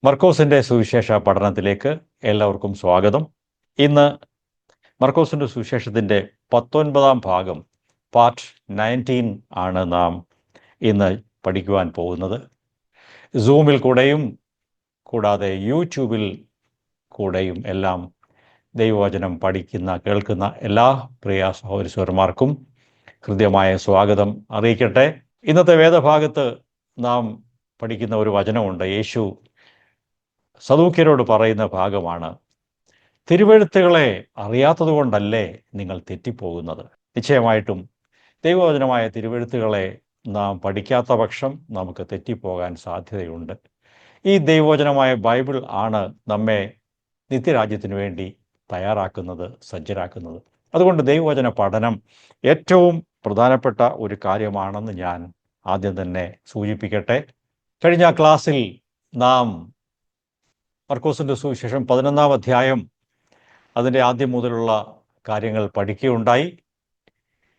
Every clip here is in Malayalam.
മർക്കോസിൻ്റെ സുവിശേഷ പഠനത്തിലേക്ക് എല്ലാവർക്കും സ്വാഗതം. ഇന്ന് മർക്കോസിൻ്റെ സുവിശേഷത്തിൻ്റെ 19-ാം ഭാഗം പാർട്ട് 19 ആണ് നാം ഇന്ന് പഠിക്കുവാൻ പോകുന്നത്. സൂമിൽ കൂടെയും കൂടാതെ യൂട്യൂബിൽ കൂടെയും എല്ലാം ദൈവവചനം കേൾക്കുന്ന എല്ലാ പ്രിയ സഹോദരന്മാർക്കും ഹൃദ്യമായ സ്വാഗതം അറിയിക്കട്ടെ. ഇന്നത്തെ വേദഭാഗത്ത് നാം പഠിക്കുന്ന ഒരു വചനമുണ്ട്. യേശു സദൂക്യരോട് പറയുന്ന ഭാഗമാണ്, തിരുവെഴുത്തുകളെ അറിയാത്തത് കൊണ്ടല്ലേ നിങ്ങൾ തെറ്റിപ്പോകുന്നത്. നിശ്ചയമായിട്ടും ദൈവവചനമായ തിരുവെഴുത്തുകളെ നാം പഠിക്കാത്ത പക്ഷം നമുക്ക് തെറ്റിപ്പോകാൻ സാധ്യതയുണ്ട്. ഈ ദൈവവചനമായ ബൈബിൾ ആണ് നമ്മെ നിത്യരാജ്യത്തിന് വേണ്ടി തയ്യാറാക്കുന്നത്, സജ്ജരാക്കുന്നത്. അതുകൊണ്ട് ദൈവവചന പഠനം ഏറ്റവും പ്രധാനപ്പെട്ട ഒരു കാര്യമാണെന്ന് ഞാൻ ആദ്യം തന്നെ സൂചിപ്പിക്കട്ടെ. കഴിഞ്ഞ ക്ലാസ്സിൽ നാം മർക്കോസിൻ്റെ സുവിശേഷം 11-ാം അധ്യായം അതിൻ്റെ ആദ്യം മുതലുള്ള കാര്യങ്ങൾ പഠിക്കുകയുണ്ടായി.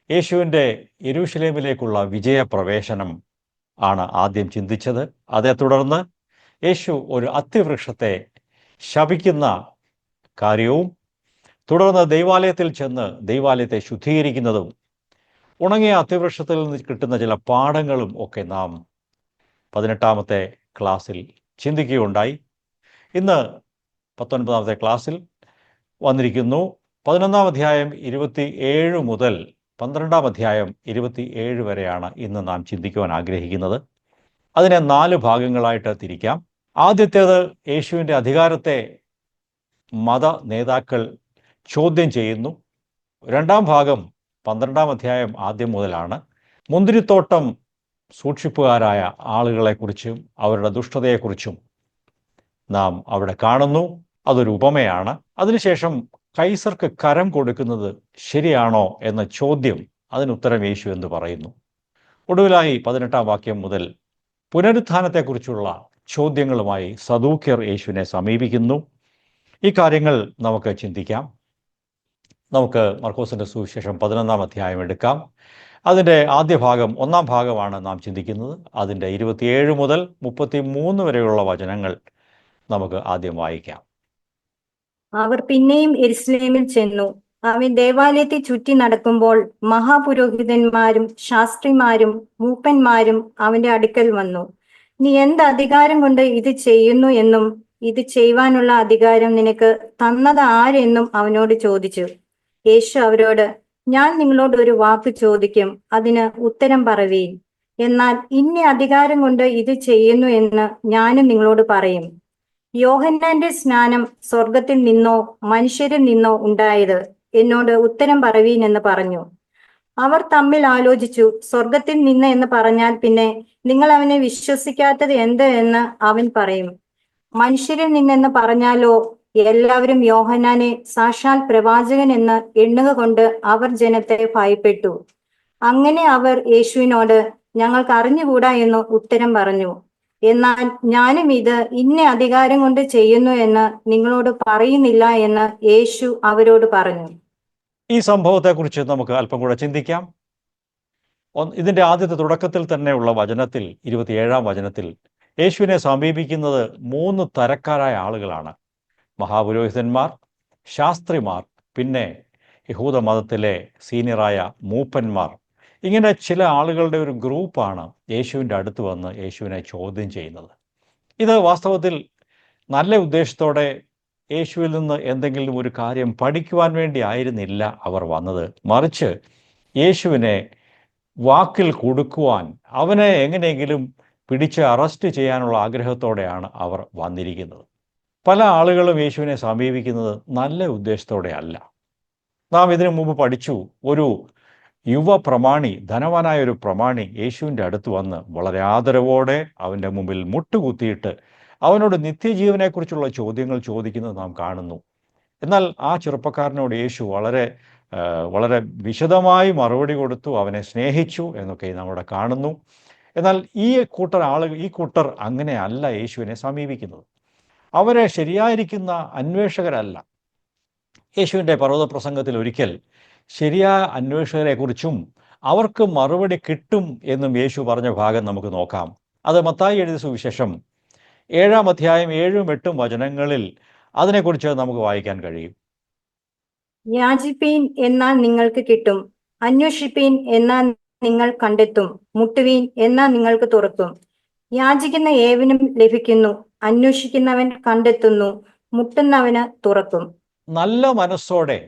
യേശുവിൻ്റെ യെരൂശലേമിലേക്കുള്ള വിജയപ്രവേശനം ആണ് ആദ്യം ചിന്തിച്ചത്. അതേ തുടർന്ന് യേശു ഒരു അത്തിവൃക്ഷത്തെ ശപിക്കുന്ന കാര്യവും, തുടർന്ന് ദൈവാലയത്തിൽ ചെന്ന് ദൈവാലയത്തെ ശുദ്ധീകരിക്കുന്നതും, ഉണങ്ങിയ അത്തിവൃക്ഷത്തിൽ നിന്ന് കിട്ടുന്ന ചില പാഠങ്ങളും ഒക്കെ നാം 18-ാമത്തെ ക്ലാസ്സിൽ ചിന്തിക്കുകയുണ്ടായി. ഇന്ന് 19-ാമത്തെ ക്ലാസ്സിൽ വന്നിരിക്കുന്നു. 11-ാം അധ്യായം 27 മുതൽ 12-ാം അധ്യായം 27 വരെയാണ് ഇന്ന് നാം ചിന്തിക്കുവാൻ ആഗ്രഹിക്കുന്നത്. അതിനെ 4 ഭാഗങ്ങളായിട്ട് തിരിക്കാം. ആദ്യത്തേത് യേശുവിൻ്റെ അധികാരത്തെ മത നേതാക്കൾ ചോദ്യം ചെയ്യുന്നു. 2-ാം ഭാഗം 12-ാം അധ്യായം ആദ്യം മുതലാണ്. മുന്തിരിത്തോട്ടം സൂക്ഷിപ്പുകാരായ ആളുകളെക്കുറിച്ചും അവരുടെ ദുഷ്ടതയെക്കുറിച്ചും നാം അവിടെ കാണുന്നു. അതൊരു ഉപമയാണ്. അതിനുശേഷം കൈസർക്ക് കരം കൊടുക്കുന്നത് ശരിയാണോ എന്ന ചോദ്യം, അതിനുത്തരം യേശു എന്ന് പറയുന്നു. ഒടുവിലായി 18-ാം വാക്യം മുതൽ പുനരുത്ഥാനത്തെക്കുറിച്ചുള്ള ചോദ്യങ്ങളുമായി സദൂക്യർ യേശുവിനെ സമീപിക്കുന്നു. ഈ കാര്യങ്ങൾ നമുക്ക് ചിന്തിക്കാം. നമുക്ക് മർക്കോസിൻ്റെ സുവിശേഷം 11-ാം അധ്യായം എടുക്കാം. അതിൻ്റെ ആദ്യ ഭാഗം, 1-ാം ഭാഗമാണ് നാം ചിന്തിക്കുന്നത്. അതിൻ്റെ 27 മുതൽ 33 വരെയുള്ള വചനങ്ങൾ നമുക്ക് ആദ്യം വായിക്കാം. അവർ പിന്നെയും യെരുശലേമിൽ ചെന്നു. അവൻ ദേവാലയത്തെ ചുറ്റി നടക്കുമ്പോൾ മഹാപുരോഹിതന്മാരും ശാസ്ത്രിമാരും മൂപ്പന്മാരും അവന്റെ അടുക്കൽ വന്നു. നീ എന്ത് അധികാരം കൊണ്ട് ഇത് ചെയ്യുന്നു എന്നും ഇത് ചെയ്യുവാനുള്ള അധികാരം നിനക്ക് തന്നത് ആരെന്നും അവനോട് ചോദിച്ചു. യേശു അവരോട്, ഞാൻ നിങ്ങളോട് ഒരു വാക്ക് ചോദിക്കും, അതിന് ഉത്തരം പറവീൻ. എന്നാൽ ഇന്ന അധികാരം കൊണ്ട് ഇത് ചെയ്യുന്നു എന്ന് ഞാനും നിങ്ങളോട് പറയും. യോഹന്നാന്റെ സ്നാനം സ്വർഗത്തിൽ നിന്നോ മനുഷ്യരിൽ നിന്നോ ഉണ്ടായത്? എന്നോട് ഉത്തരം പറവീൻ എന്ന് പറഞ്ഞു. അവർ തമ്മിൽ ആലോചിച്ചു, സ്വർഗത്തിൽ നിന്ന് എന്ന് പറഞ്ഞാൽ പിന്നെ നിങ്ങൾ അവനെ വിശ്വസിക്കാത്തത് എന്ത് എന്ന് അവൻ പറയും. മനുഷ്യരിൽ നിന്നെന്ന് പറഞ്ഞാലോ? എല്ലാവരും യോഹന്നാനെ സാക്ഷാൽ പ്രവാചകൻ എന്ന് എണ്ണുക കൊണ്ട് അവർ ജനത്തെ ഭയപ്പെട്ടു. അങ്ങനെ അവർ യേശുവിനോട്, ഞങ്ങൾക്ക് അറിഞ്ഞുകൂടാ എന്ന് ഉത്തരം പറഞ്ഞു. എന്നാൽ ഞാനും ഇത് ഇന്ന അധികാരം കൊണ്ട് ചെയ്യുന്നു എന്ന് നിങ്ങളോട് പറയുന്നില്ല എന്ന് യേശു അവരോട് പറഞ്ഞു. ഈ സംഭവത്തെക്കുറിച്ച് നമുക്ക് അല്പം കൂടെ ചിന്തിക്കാം. ഇതിൻ്റെ ആദ്യത്തെ തുടക്കത്തിൽ തന്നെയുള്ള വചനത്തിൽ, 27-ാം വചനത്തിൽ യേശുവിനെ സമീപിക്കുന്നത് 3 തരക്കാരായ ആളുകളാണ്. മഹാപുരോഹിതന്മാർ, ശാസ്ത്രിമാർ, പിന്നെ യഹൂദ മതത്തിലെ സീനിയറായ മൂപ്പന്മാർ. ഇങ്ങനെ ചില ആളുകളുടെ ഒരു ഗ്രൂപ്പാണ് യേശുവിൻ്റെ അടുത്ത് വന്ന് യേശുവിനെ ചോദ്യം ചെയ്യുന്നത്. ഇത് വാസ്തവത്തിൽ നല്ല ഉദ്ദേശത്തോടെ യേശുവിൽ നിന്ന് എന്തെങ്കിലും ഒരു കാര്യം പഠിക്കുവാൻ വേണ്ടി ആയിരുന്നില്ല അവർ വന്നത്. മറിച്ച് യേശുവിനെ വാക്കിൽ കൊടുക്കുവാൻ, അവനെ എങ്ങനെയെങ്കിലും പിടിച്ച് അറസ്റ്റ് ചെയ്യാനുള്ള ആഗ്രഹത്തോടെയാണ് അവർ വന്നിരിക്കുന്നത്. പല ആളുകളും യേശുവിനെ സമീപിക്കുന്നത് നല്ല ഉദ്ദേശത്തോടെ അല്ല. നാം ഇതിനു മുമ്പ് പഠിച്ചു, ഒരു യുവ പ്രമാണി, ധനവാനായ ഒരു പ്രമാണി യേശുവിൻ്റെ അടുത്ത് വന്ന് വളരെ ആദരവോടെ അവൻ്റെ മുമ്പിൽ മുട്ടുകുത്തിയിട്ട് അവനോട് നിത്യജീവനെക്കുറിച്ചുള്ള ചോദ്യങ്ങൾ ചോദിക്കുന്നത് നാം കാണുന്നു. എന്നാൽ ആ ചെറുപ്പക്കാരനോട് യേശു വളരെ വിശദമായി മറുപടി കൊടുത്തു, അവനെ സ്നേഹിച്ചു എന്നൊക്കെ നമ്മുടെ കാണുന്നു. എന്നാൽ ഈ കൂട്ടർ അങ്ങനെയല്ല യേശുവിനെ സമീപിക്കുന്നത്. അവരെ ശരിയായിരിക്കുന്ന അന്വേഷകരല്ല. യേശുവിൻ്റെ പർവ്വത പ്രസംഗത്തിൽ ഒരിക്കൽ ശരിയായ അന്വേഷകരെക്കുറിച്ചും അവർക്ക് മറുപടി കിട്ടും എന്നും യേശു പറഞ്ഞ ഭാഗം നമുക്ക് നോക്കാം. അത് മത്തായി എഴുതിയ സുവിശേഷം 7-ാം അധ്യായം 7-ഉം 8-ഉം വചനങ്ങളിൽ അതിനെക്കുറിച്ച് നമുക്ക് വായിക്കാൻ കഴിയും. യാചിപ്പീൻ എന്നാൽ നിങ്ങൾക്ക് കിട്ടും, അന്വേഷിപ്പീൻ എന്നാൽ നിങ്ങൾ കണ്ടെത്തും, മുട്ടുവീൻ എന്നാൽ നിങ്ങൾക്ക് തുറക്കും. യാചിക്കുന്ന ഏവനും ലഭിക്കുന്നു, അന്വേഷിക്കുന്നവൻ കണ്ടെത്തുന്നു, മുട്ടുന്നവന് തുറക്കും. നല്ല മനസ്സോടെ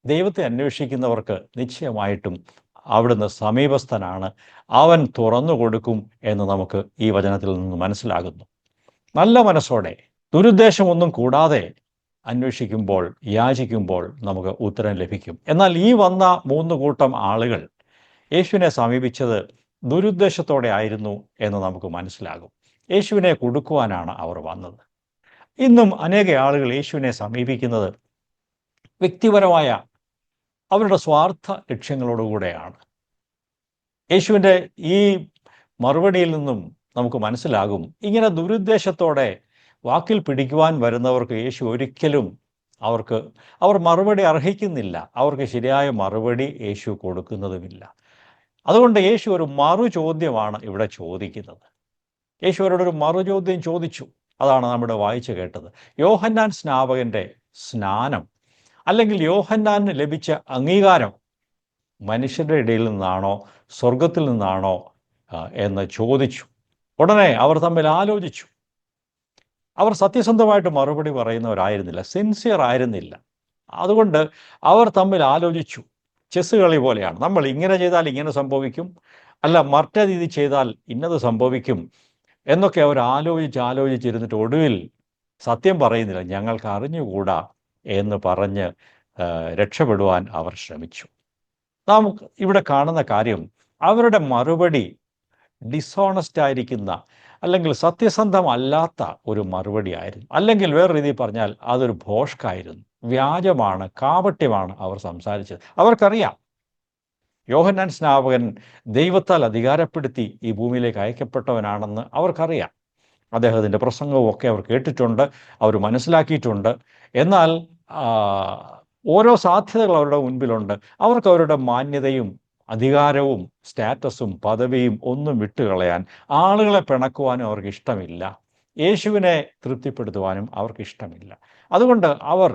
ദൈവത്തെ അന്വേഷിക്കുന്നവർക്ക് നിശ്ചയമായിട്ടും അവിടുന്ന് സമീപസ്ഥനാണ്, അവൻ തുറന്നു കൊടുക്കും എന്ന് നമുക്ക് ഈ വചനത്തിൽ നിന്ന് മനസ്സിലാകുന്നു. നല്ല മനസ്സോടെ ദുരുദ്ദേശമൊന്നും കൂടാതെ അന്വേഷിക്കുമ്പോൾ, യാചിക്കുമ്പോൾ നമുക്ക് ഉത്തരം ലഭിക്കും. എന്നാൽ ഈ വന്ന 3 കൂട്ടം ആളുകൾ യേശുവിനെ സമീപിച്ചത് ദുരുദ്ദേശത്തോടെ ആയിരുന്നു എന്ന് നമുക്ക് മനസ്സിലാകും. യേശുവിനെ കൊടുക്കുവാനാണ് അവർ വന്നത്. ഇന്നും അനേക ആളുകൾ യേശുവിനെ സമീപിക്കുന്നത് വ്യക്തിപരമായ അവരുടെ സ്വാർത്ഥ ലക്ഷ്യങ്ങളോടുകൂടെയാണ്. യേശുവിൻ്റെ ഈ മറുപടിയിൽ നിന്നും നമുക്ക് മനസ്സിലാകും, ഇങ്ങനെ ദുരുദ്ദേശത്തോടെ വാക്കിൽ പിടിക്കുവാൻ വരുന്നവർക്ക് യേശു ഒരിക്കലും അവർ മറുപടി അർഹിക്കുന്നില്ല. അവർക്ക് ശരിയായ മറുപടി യേശു കൊടുക്കുന്നതുമില്ല. അതുകൊണ്ട് യേശു ഒരു മറുചോദ്യമാണ് ഇവിടെ ചോദിക്കുന്നത്. യേശു അവരോടൊരു മറുചോദ്യം ചോദിച്ചു. അതാണ് നമ്മുടെ വായിച്ചു കേട്ടത്. യോഹന്നാൻ സ്നാപകൻ്റെ സ്നാനം അല്ലെങ്കിൽ യോഹന്നാന് ലഭിച്ച അംഗീകാരം മനുഷ്യരുടെ ഇടയിൽ നിന്നാണോ സ്വർഗത്തിൽ നിന്നാണോ എന്ന് ചോദിച്ചു. ഉടനെ അവർ തമ്മിൽ ആലോചിച്ചു. അവർ സത്യസന്ധമായിട്ട് മറുപടി പറയുന്നവരായിരുന്നില്ല, സിൻസിയർ ആയിരുന്നില്ല. അതുകൊണ്ട് അവർ തമ്മിൽ ആലോചിച്ചു. ചെസ് കളി പോലെയാണ്. നമ്മൾ ഇങ്ങനെ ചെയ്താൽ ഇങ്ങനെ സംഭവിക്കും, അല്ല മറ്റേ രീതി ചെയ്താൽ ഇന്നത് സംഭവിക്കും എന്നൊക്കെ അവർ ആലോചിച്ചിരുന്നിട്ട് ഒടുവിൽ സത്യം പറയുന്നില്ല, ഞങ്ങൾക്ക് അറിഞ്ഞുകൂടാ എന്ന് പറഞ്ഞ് രക്ഷപ്പെടുവാൻ അവർ ശ്രമിച്ചു. നാം ഇവിടെ കാണുന്ന കാര്യം, അവരുടെ മറുപടി ഡിസോണസ്റ്റ് ആയിരിക്കുന്ന അല്ലെങ്കിൽ സത്യസന്ധമല്ലാത്ത ഒരു മറുപടി ആയിരുന്നു. അല്ലെങ്കിൽ വേറെ രീതിയിൽ പറഞ്ഞാൽ അതൊരു ഭോഷ്കായിരുന്നു, വ്യാജമാണ്, കാപട്യമാണ് അവർ സംസാരിച്ചത്. അവർക്കറിയാം യോഹന്നാൻ സ്നാപകൻ ദൈവത്താൽ അധികാരപ്പെടുത്തി ഈ ഭൂമിയിലേക്ക് അയക്കപ്പെട്ടവനാണെന്ന് അവർക്കറിയാം. അദ്ദേഹത്തിൻ്റെ പ്രസംഗവും ഒക്കെ അവർ കേട്ടിട്ടുണ്ട്, അവർ മനസ്സിലാക്കിയിട്ടുണ്ട്. എന്നാൽ ഓരോ സാധ്യതകൾ അവരുടെ മുൻപിലുണ്ട്. അവർക്ക് അവരുടെ മാന്യതയും അധികാരവും സ്റ്റാറ്റസും പദവിയും ഒന്നും വിട്ടുകളയാൻ, ആളുകളെ പിണക്കുവാനും അവർക്ക് ഇഷ്ടമില്ല, യേശുവിനെ തൃപ്തിപ്പെടുത്തുവാനും അവർക്ക് ഇഷ്ടമില്ല. അതുകൊണ്ട് അവർ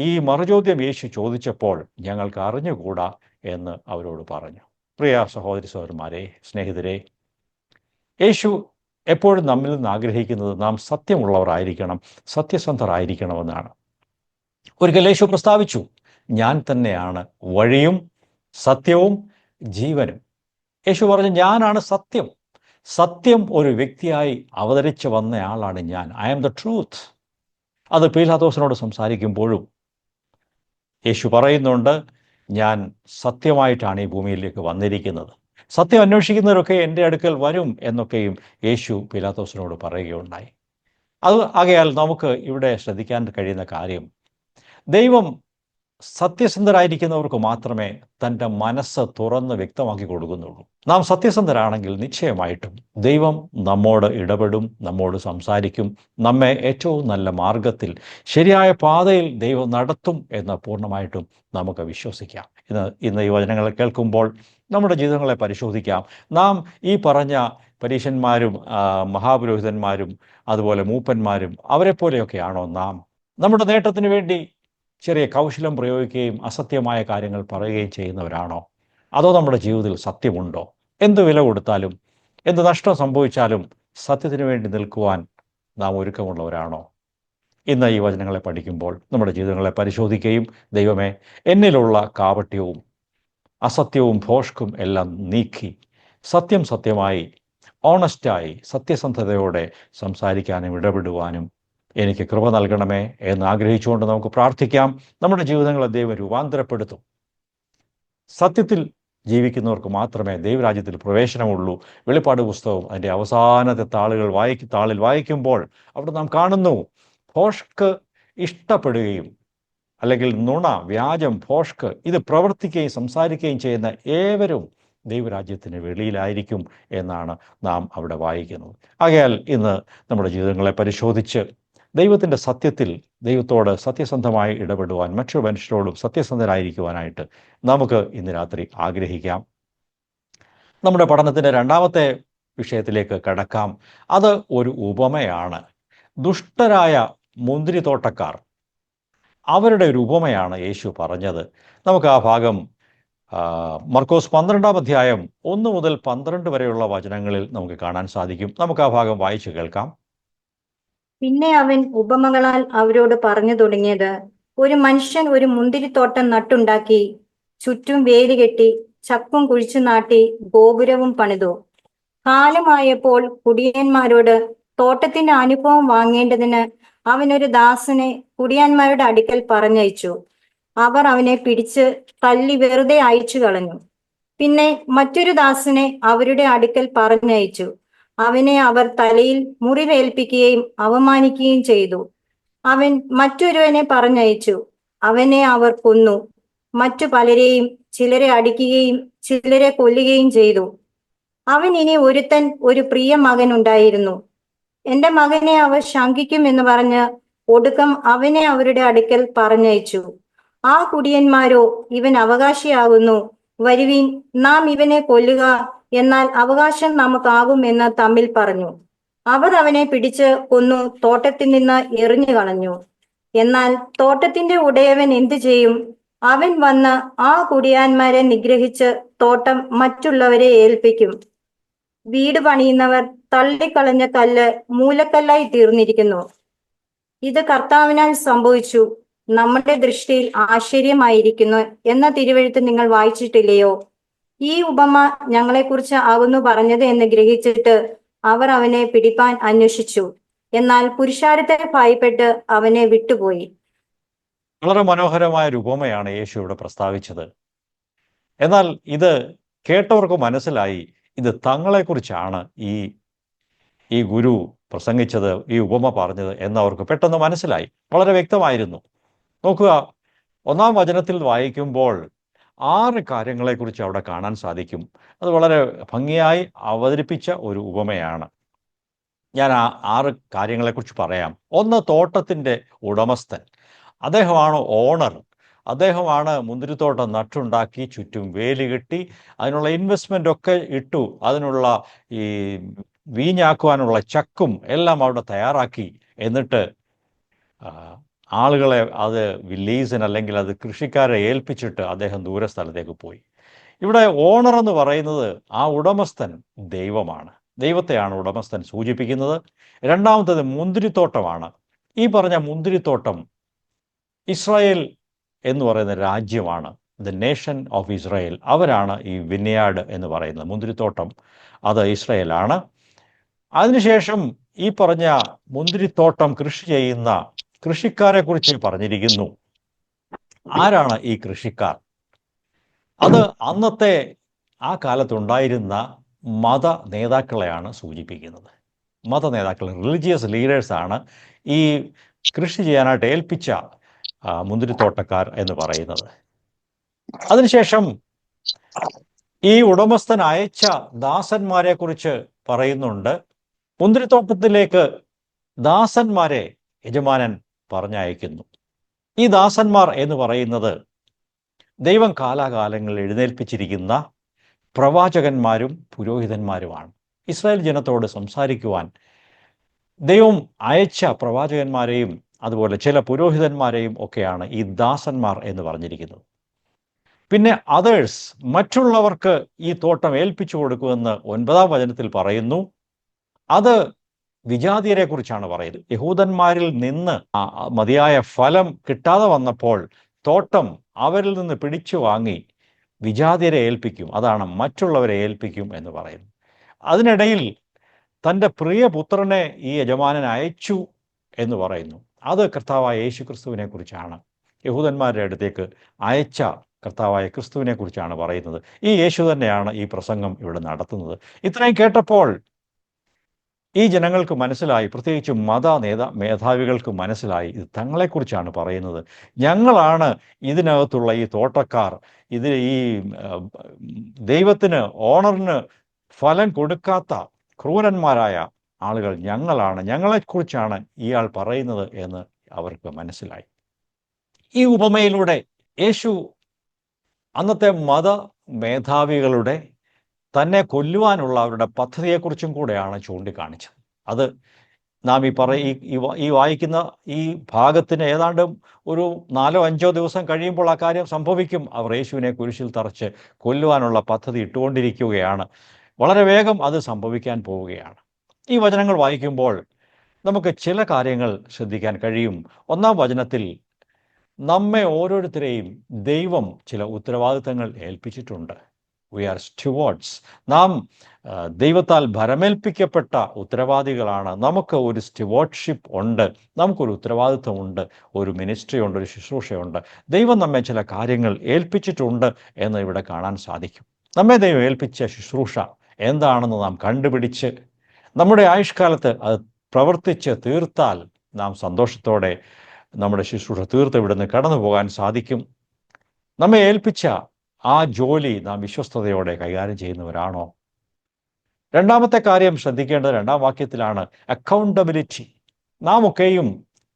ഈ മറുചോദ്യം യേശു ചോദിച്ചപ്പോൾ ഞങ്ങൾക്ക് അറിഞ്ഞുകൂടാ എന്ന് അവരോട് പറഞ്ഞു. പ്രിയ സഹോദരി സഹോദരന്മാരെ, സ്നേഹിതരെ, യേശു എപ്പോഴും നമ്മിൽ നിന്ന് ആഗ്രഹിക്കുന്നത് നാം സത്യമുള്ളവരായിരിക്കണം, സത്യസന്ധരായിരിക്കണമെന്നാണ്. ഒരിക്കൽ യേശു പ്രസ്താവിച്ചു, ഞാൻ തന്നെയാണ് വഴിയും സത്യവും ജീവനും. യേശു പറഞ്ഞു, ഞാനാണ് സത്യം. സത്യം ഒരു വ്യക്തിയായി അവതരിച്ച് വന്നയാളാണ് ഞാൻ. I am the truth. അത് പീലാത്തോസിനോട് സംസാരിക്കുമ്പോഴും യേശു പറയുന്നുണ്ട്, ഞാൻ സത്യമായിട്ടാണ് ഈ ഭൂമിയിലേക്ക് വന്നിരിക്കുന്നത്. സത്യം അന്വേഷിക്കുന്നവരൊക്കെ എൻ്റെ അടുക്കൽ വരും എന്നൊക്കെയും യേശു പീലാത്തോസിനോട് പറയുകയുണ്ടായി. ആകയാൽ നമുക്ക് ഇവിടെ ശ്രദ്ധിക്കാൻ കഴിയുന്ന കാര്യം, ദൈവം സത്യസന്ധരായിരിക്കുന്നവർക്ക് മാത്രമേ തൻ്റെ മനസ്സ് തുറന്ന് വ്യക്തമാക്കി കൊടുക്കുന്നുള്ളൂ. നാം സത്യസന്ധരാണെങ്കിൽ നിശ്ചയമായിട്ടും ദൈവം നമ്മോട് ഇടപെടും, നമ്മോട് സംസാരിക്കും, നമ്മെ ഏറ്റവും നല്ല മാർഗത്തിൽ ശരിയായ പാതയിൽ ദൈവം നടത്തും എന്ന് പൂർണ്ണമായിട്ടും നമുക്ക് വിശ്വസിക്കാം. ഇന്ന് ഈ വചനങ്ങൾ കേൾക്കുമ്പോൾ നമ്മുടെ ജീവിതങ്ങളെ പരിശോധിക്കാം. നാം ഈ പറഞ്ഞ പരീശന്മാരും മഹാപുരോഹിതന്മാരും അതുപോലെ മൂപ്പന്മാരും അവരെപ്പോലെയൊക്കെയാണോ നാം? നമ്മുടെ നേട്ടത്തിന് വേണ്ടി ചെറിയ കൗശലം പ്രയോഗിക്കുകയും അസത്യമായ കാര്യങ്ങൾ പറയുകയും ചെയ്യുന്നവരാണോ? അതോ നമ്മുടെ ജീവിതത്തിൽ സത്യമുണ്ടോ? എന്ത് വില കൊടുത്താലും എന്ത് നഷ്ടം സംഭവിച്ചാലും സത്യത്തിന് വേണ്ടി നിൽക്കുവാൻ നാം ഒരുക്കമുള്ളവരാണോ? ഇന്ന് ഈ വചനങ്ങളെ പഠിക്കുമ്പോൾ നമ്മുടെ ജീവിതങ്ങളെ പരിശോധിക്കുകയും, ദൈവമേ, എന്നിലുള്ള കാപട്യവും അസത്യവും ഭോഷ്കും എല്ലാം നീക്കി സത്യമായി ഓണസ്റ്റായി സത്യസന്ധതയോടെ സംസാരിക്കാനും ഇടപെടുവാനും എനിക്ക് കൃപ നൽകണമേ എന്ന് ആഗ്രഹിച്ചുകൊണ്ട് നമുക്ക് പ്രാർത്ഥിക്കാം. നമ്മുടെ ജീവിതങ്ങളെ ദൈവം രൂപാന്തരപ്പെടുത്തും. സത്യത്തിൽ ജീവിക്കുന്നവർക്ക് മാത്രമേ ദൈവരാജ്യത്തിൽ പ്രവേശനമുള്ളൂ. വെളിപ്പാട് പുസ്തകം അതിൻ്റെ അവസാനത്തെ താളിൽ വായിക്കുമ്പോൾ അവിടെ നാം കാണുന്നു, ഭോഷ്ക് ഇഷ്ടപ്പെടുകയും അല്ലെങ്കിൽ നുണ, വ്യാജം, ഭോഷ്ക് ഇത് പ്രവർത്തിക്കുകയും സംസാരിക്കുകയും ചെയ്യുന്ന ഏവരും ദൈവരാജ്യത്തിന് വെളിയിലായിരിക്കും എന്നാണ് നാം അവിടെ വായിക്കുന്നത്. ആകയാൽ ഇന്ന് നമ്മുടെ ജീവിതങ്ങളെ പരിശോധിച്ച് ദൈവത്തിൻ്റെ സത്യത്തിൽ ദൈവത്തോട് സത്യസന്ധമായി ഇടപെടുവാൻ, മറ്റു മനുഷ്യരോടും സത്യസന്ധരായിരിക്കുവാനായിട്ട് നമുക്ക് ഇന്ന് രാത്രി ആഗ്രഹിക്കാം. നമ്മുടെ പഠനത്തിൻ്റെ രണ്ടാമത്തെ വിഷയത്തിലേക്ക് കടക്കാം. അത് ഒരു ഉപമയാണ്. ദുഷ്ടരായ മുന്തിരിത്തോട്ടക്കാർ, അവരുടെ ഒരു ഉപമയാണ് യേശു പറഞ്ഞത്. നമുക്ക് ആ ഭാഗം മർക്കോസ് 12-ാം അധ്യായം 1 മുതൽ 12 വരെയുള്ള വചനങ്ങളിൽ നമുക്ക് കാണാൻ സാധിക്കും. നമുക്ക് ആ ഭാഗം വായിച്ചു കേൾക്കാം. പിന്നെ അവൻ ഉപമകളാൽ അവരോട് പറഞ്ഞു തുടങ്ങിയത്, ഒരു മനുഷ്യൻ ഒരു മുന്തിരിത്തോട്ടം നട്ടുണ്ടാക്കി, ചുറ്റും വേലി കെട്ടി, ചപ്പും കുഴിച്ചു നാട്ടി, ഗോപുരവും പണിതു. കാലമായപ്പോൾ കുടിയന്മാരോട് തോട്ടത്തിന്റെ അനുഭവം വാങ്ങേണ്ടതിന് അവനൊരു ദാസനെ കുടിയന്മാരുടെ അടുക്കൽ പറഞ്ഞയച്ചു. അവർ അവനെ പിടിച്ച് തല്ലി വെറുതെ അയച്ചു കളഞ്ഞു. പിന്നെ മറ്റൊരു ദാസനെ അവരുടെ അടുക്കൽ പറഞ്ഞയച്ചു. അവനെ അവർ തലയിൽ മുറിവേൽപ്പിക്കുകയും അവമാനിക്കുകയും ചെയ്തു. അവൻ മറ്റൊരുവനെ പറഞ്ഞയച്ചു. അവനെ അവർ കൊന്നു. മറ്റു പലരെയും ചിലരെ അടിക്കുകയും ചിലരെ കൊല്ലുകയും ചെയ്തു. അവൻ ഇനി ഒരുത്തൻ ഒരു പ്രിയ മകൻ ഉണ്ടായിരുന്നു. എന്റെ മകനെ അവർ ശങ്കിക്കും എന്ന് പറഞ്ഞ് ഒടുക്കം അവനെ അവരുടെ അടുക്കൽ പറഞ്ഞയച്ചു. ആ കുടിയന്മാരോ, ഇവൻ അവകാശിയാകുന്നു, വരുവീൻ നാം ഇവനെ കൊല്ലുക, എന്നാൽ അവകാശം നമുക്കാകും എന്ന് തമ്മിൽ പറഞ്ഞു. അവർ അവനെ പിടിച്ച് കൊന്നു തോട്ടത്തിൽ നിന്ന് എറിഞ്ഞു കളഞ്ഞു. എന്നാൽ തോട്ടത്തിന്റെ ഉടയവൻ എന്തു ചെയ്യും? അവൻ വന്ന് ആ കുടിയാന്മാരെ നിഗ്രഹിച്ച് തോട്ടം മറ്റുള്ളവരെ ഏൽപ്പിക്കും. വീട് പണിയുന്നവർ തള്ളിക്കളഞ്ഞ കല്ല് മൂലക്കല്ലായി തീർന്നിരിക്കുന്നു. ഇത് കർത്താവിനാൽ സംഭവിച്ചു, നമ്മുടെ ദൃഷ്ടിയിൽ ആശ്ചര്യമായിരിക്കുന്നു എന്ന തിരുവെഴുത്ത് നിങ്ങൾ വായിച്ചിട്ടില്ലയോ? ഈ ഉപമ ഞങ്ങളെക്കുറിച്ച് ആകുന്നു പറഞ്ഞത് എന്ന് ഗ്രഹിച്ചിട്ട് അവർ അവനെ പിടിപ്പാൻ അന്വേഷിച്ചു. എന്നാൽ പുരുഷാരത്തെ ഭയപ്പെട്ട് അവനെ വിട്ടുപോയി. വളരെ മനോഹരമായ ഒരു ഉപമയാണ് യേശു ഇവിടെ പ്രസ്താവിച്ചത്. എന്നാൽ ഇത് കേട്ടവർക്ക് മനസ്സിലായി, ഇത് തങ്ങളെക്കുറിച്ചാണ് ഈ ഗുരു പ്രസംഗിച്ചത്, ഈ ഉപമ പറഞ്ഞത് എന്നവർക്ക് പെട്ടെന്ന് മനസ്സിലായി. വളരെ വ്യക്തമായിരുന്നു. നോക്കുക, 1-ാം വചനത്തിൽ വായിക്കുമ്പോൾ 6 കാര്യങ്ങളെക്കുറിച്ച് അവിടെ കാണാൻ സാധിക്കും. അത് വളരെ ഭംഗിയായി അവതരിപ്പിച്ച ഒരു ഉപമയാണ്. ഞാൻ ആ 6 കാര്യങ്ങളെക്കുറിച്ച് പറയാം. 1, തോട്ടത്തിൻ്റെ ഉടമസ്ഥൻ. അദ്ദേഹമാണ് ഓണർ. അദ്ദേഹമാണ് മുന്തിരിത്തോട്ടം നട്ടുണ്ടാക്കി, ചുറ്റും വേലി കെട്ടി, അതിനുള്ള ഇൻവെസ്റ്റ്മെൻ്റ് ഒക്കെ ഇട്ടു, അതിനുള്ള ഈ വീഞ്ഞാക്കുവാനുള്ള ചക്കും എല്ലാം അവിടെ തയ്യാറാക്കി. എന്നിട്ട് ആളുകളെ അത് ലീസിന് അല്ലെങ്കിൽ അത് കൃഷിക്കാരെ ഏൽപ്പിച്ചിട്ട് അദ്ദേഹം ദൂരസ്ഥലത്തേക്ക് പോയി. ഇവിടെ ഓണർ എന്ന് പറയുന്നത് ആ ഉടമസ്ഥൻ ദൈവമാണ്. ദൈവത്തെയാണ് ഉടമസ്ഥൻ സൂചിപ്പിക്കുന്നത്. രണ്ടാമത്തേത് മുന്തിരിത്തോട്ടമാണ്. ഈ പറഞ്ഞ മുന്തിരിത്തോട്ടം ഇസ്രായേൽ എന്ന് പറയുന്ന രാജ്യമാണ്. ദ നേഷൻ ഓഫ് ഇസ്രായേൽ, അവരാണ് ഈ വിനയാർഡ് എന്ന് പറയുന്നത്. മുന്തിരിത്തോട്ടം അത് ഇസ്രായേലാണ്. അതിനുശേഷം ഈ പറഞ്ഞ മുന്തിരിത്തോട്ടം കൃഷി ചെയ്യുന്ന കൃഷിക്കാരെ കുറിച്ച് പറഞ്ഞിരിക്കുന്നു. ആരാണ് ഈ കൃഷിക്കാർ? അത് അന്നത്തെ ആ കാലത്തുണ്ടായിരുന്ന മത നേതാക്കളെയാണ് സൂചിപ്പിക്കുന്നത്. മത നേതാക്കൾ, റിലീജിയസ് ലീഡേഴ്സാണ് ഈ കൃഷി ചെയ്യാനായിട്ട് ഏൽപ്പിച്ച മുന്തിരിത്തോട്ടക്കാർ എന്ന് പറയുന്നത്. അതിനുശേഷം ഈ ഉടമസ്ഥൻ അയച്ച ദാസന്മാരെ കുറിച്ച് പറയുന്നുണ്ട്. മുന്തിരിത്തോട്ടത്തിലേക്ക് ദാസന്മാരെ യജമാനൻ പറഞ്ഞയക്കുന്നു. ഈ ദാസന്മാർ എന്ന് പറയുന്നത് ദൈവം കാലാകാലങ്ങളിൽ എഴുന്നേൽപ്പിച്ചിരിക്കുന്ന പ്രവാചകന്മാരും പുരോഹിതന്മാരുമാണ്. ഇസ്രായേൽ ജനത്തോട് സംസാരിക്കുവാൻ ദൈവം അയച്ച പ്രവാചകന്മാരെയും അതുപോലെ ചില പുരോഹിതന്മാരെയും ഒക്കെയാണ് ഈ ദാസന്മാർ എന്ന് പറഞ്ഞിരിക്കുന്നത്. പിന്നെ അതേഴ്സ്, മറ്റുള്ളവർക്ക് ഈ തോട്ടം ഏൽപ്പിച്ചു കൊടുക്കുമെന്ന് 9-ാം വചനത്തിൽ പറയുന്നു. അത് വിജാതിയരെ കുറിച്ചാണ് പറയുന്നത്. യഹൂദന്മാരിൽ നിന്ന് മതിയായ ഫലം കിട്ടാതെ വന്നപ്പോൾ തോട്ടം അവരിൽ നിന്ന് പിടിച്ചു വാങ്ങി വിജാതിയരെ ഏൽപ്പിക്കും. അതാണ് മറ്റുള്ളവരെ ഏൽപ്പിക്കും എന്ന് പറയുന്നു. അതിനിടയിൽ തൻ്റെ പ്രിയപുത്രനെ ഈ യജമാനൻ അയച്ചു എന്ന് പറയുന്നു. അത് കർത്താവായ യേശു ക്രിസ്തുവിനെ കുറിച്ചാണ്. യഹൂദന്മാരുടെ അടുത്തേക്ക് അയച്ച കർത്താവായ ക്രിസ്തുവിനെ കുറിച്ചാണ് പറയുന്നത്. ഈ യേശു തന്നെയാണ് ഈ പ്രസംഗം ഇവിടെ നടത്തുന്നത്. ഇത്രയും കേട്ടപ്പോൾ ഈ ജനങ്ങൾക്ക് മനസ്സിലായി, പ്രത്യേകിച്ച് മേധാവികൾക്ക് മനസ്സിലായി, ഇത് തങ്ങളെക്കുറിച്ചാണ് പറയുന്നത്. ഞങ്ങളാണ് ഇതിനകത്തുള്ള ഈ തോട്ടക്കാർ, ഈ ദൈവത്തിന്, ഓണറിന് ഫലം കൊടുക്കാത്ത ക്രൂരന്മാരായ ആളുകൾ ഞങ്ങളാണ്, ഞങ്ങളെക്കുറിച്ചാണ് ഇയാൾ പറയുന്നത് എന്ന് അവർക്ക് മനസ്സിലായി. ഈ ഉപമയിലൂടെ യേശു അന്നത്തെ മേധാവികളുടെ തന്നെ കൊല്ലുവാനുള്ള അവരുടെ പദ്ധതിയെക്കുറിച്ചും കൂടെയാണ് ചൂണ്ടിക്കാണിച്ചത്. അത് നാം ഈ വായിക്കുന്ന ഈ ഭാഗത്തിന് ഏതാണ്ട് ഒരു 4-5 ദിവസം കഴിയുമ്പോൾ ആ കാര്യം സംഭവിക്കും. അവർ യേശുവിനെ കുരിശിൽ തറച്ച് കൊല്ലുവാനുള്ള പദ്ധതി ഇട്ടുകൊണ്ടിരിക്കുകയാണ്. വളരെ വേഗം അത് സംഭവിക്കാൻ പോവുകയാണ്. ഈ വചനങ്ങൾ വായിക്കുമ്പോൾ നമുക്ക് ചില കാര്യങ്ങൾ ശ്രദ്ധിക്കാൻ കഴിയും. 1-ാം വചനത്തിൽ നമ്മെ ഓരോരുത്തരെയും ദൈവം ചില ഉത്തരവാദിത്തങ്ങൾ ഏൽപ്പിച്ചിട്ടുണ്ട്. V R stewards. നാം ദൈവത്താൽ ഭരമേൽപ്പിക്കപ്പെട്ട ഉത്തരവാദികളാണ്. നമുക്ക് ഒരു സ്റ്റുവാർഡ്ഷിപ്പ് ഉണ്ട്, നമുക്കൊരു ഉത്തരവാദിത്വമുണ്ട്, ഒരു മിനിസ്ട്രി ഉണ്ട്, ഒരു ശുശ്രൂഷയുണ്ട്. ദൈവം നമ്മെ ചില കാര്യങ്ങൾ ഏൽപ്പിച്ചിട്ടുണ്ട് എന്ന് ഇവിടെ കാണാൻ സാധിക്കും. നമ്മെ ദൈവം ഏൽപ്പിച്ച ശുശ്രൂഷ എന്താണെന്ന് നാം കണ്ടുപിടിച്ച് നമ്മുടെ ആയുഷ്കാലത്ത് അത് പ്രവർത്തിച്ച് തീർത്താൽ നാം സന്തോഷത്തോടെ നമ്മുടെ ശുശ്രൂഷ തീർത്ത് ഇവിടുന്ന് കടന്നു പോകാൻ സാധിക്കും. നമ്മെ ഏൽപ്പിച്ച ആ ജോലി നാം വിശ്വസ്തയോടെ കൈകാര്യം ചെയ്യുന്നവരാണോ? 2-ാമത്തെ കാര്യം ശ്രദ്ധിക്കേണ്ടത് 2-ാം വാക്യത്തിലാണ്. അക്കൗണ്ടബിലിറ്റി. നാം ഒക്കെയും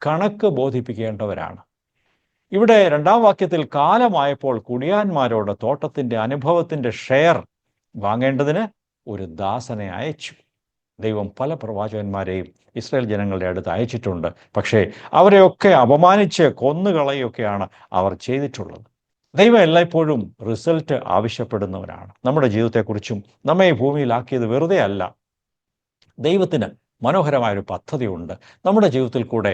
കണക്ക് ബോധിപ്പിക്കേണ്ടവരാണ്. ഇവിടെ 2-ാം വാക്യത്തിൽ കാലമായപ്പോൾ കുടിയാന്മാരോട് തോട്ടത്തിൻ്റെ അനുഭവത്തിൻ്റെ ഷെയർ വാങ്ങേണ്ടതിന് ഒരു ദാസനെ അയച്ചു. ദൈവം പല പ്രവാചകന്മാരെയും ഇസ്രായേൽ ജനങ്ങളുടെ അടുത്ത് അയച്ചിട്ടുണ്ട്. പക്ഷേ അവരെയൊക്കെ അപമാനിച്ച് കൊന്നുകളയൊക്കെയാണ് അവർ ചെയ്തിട്ടുള്ളത്. ദൈവം എല്ലായ്പ്പോഴും റിസൾട്ട് ആവശ്യപ്പെടുന്നവരാണ്. നമ്മുടെ ജീവിതത്തെക്കുറിച്ചും നമ്മെ ഈ ഭൂമിയിലാക്കിയത് വെറുതെ അല്ല. ദൈവത്തിന് മനോഹരമായൊരു പദ്ധതിയുണ്ട്. നമ്മുടെ ജീവിതത്തിൽ കൂടെ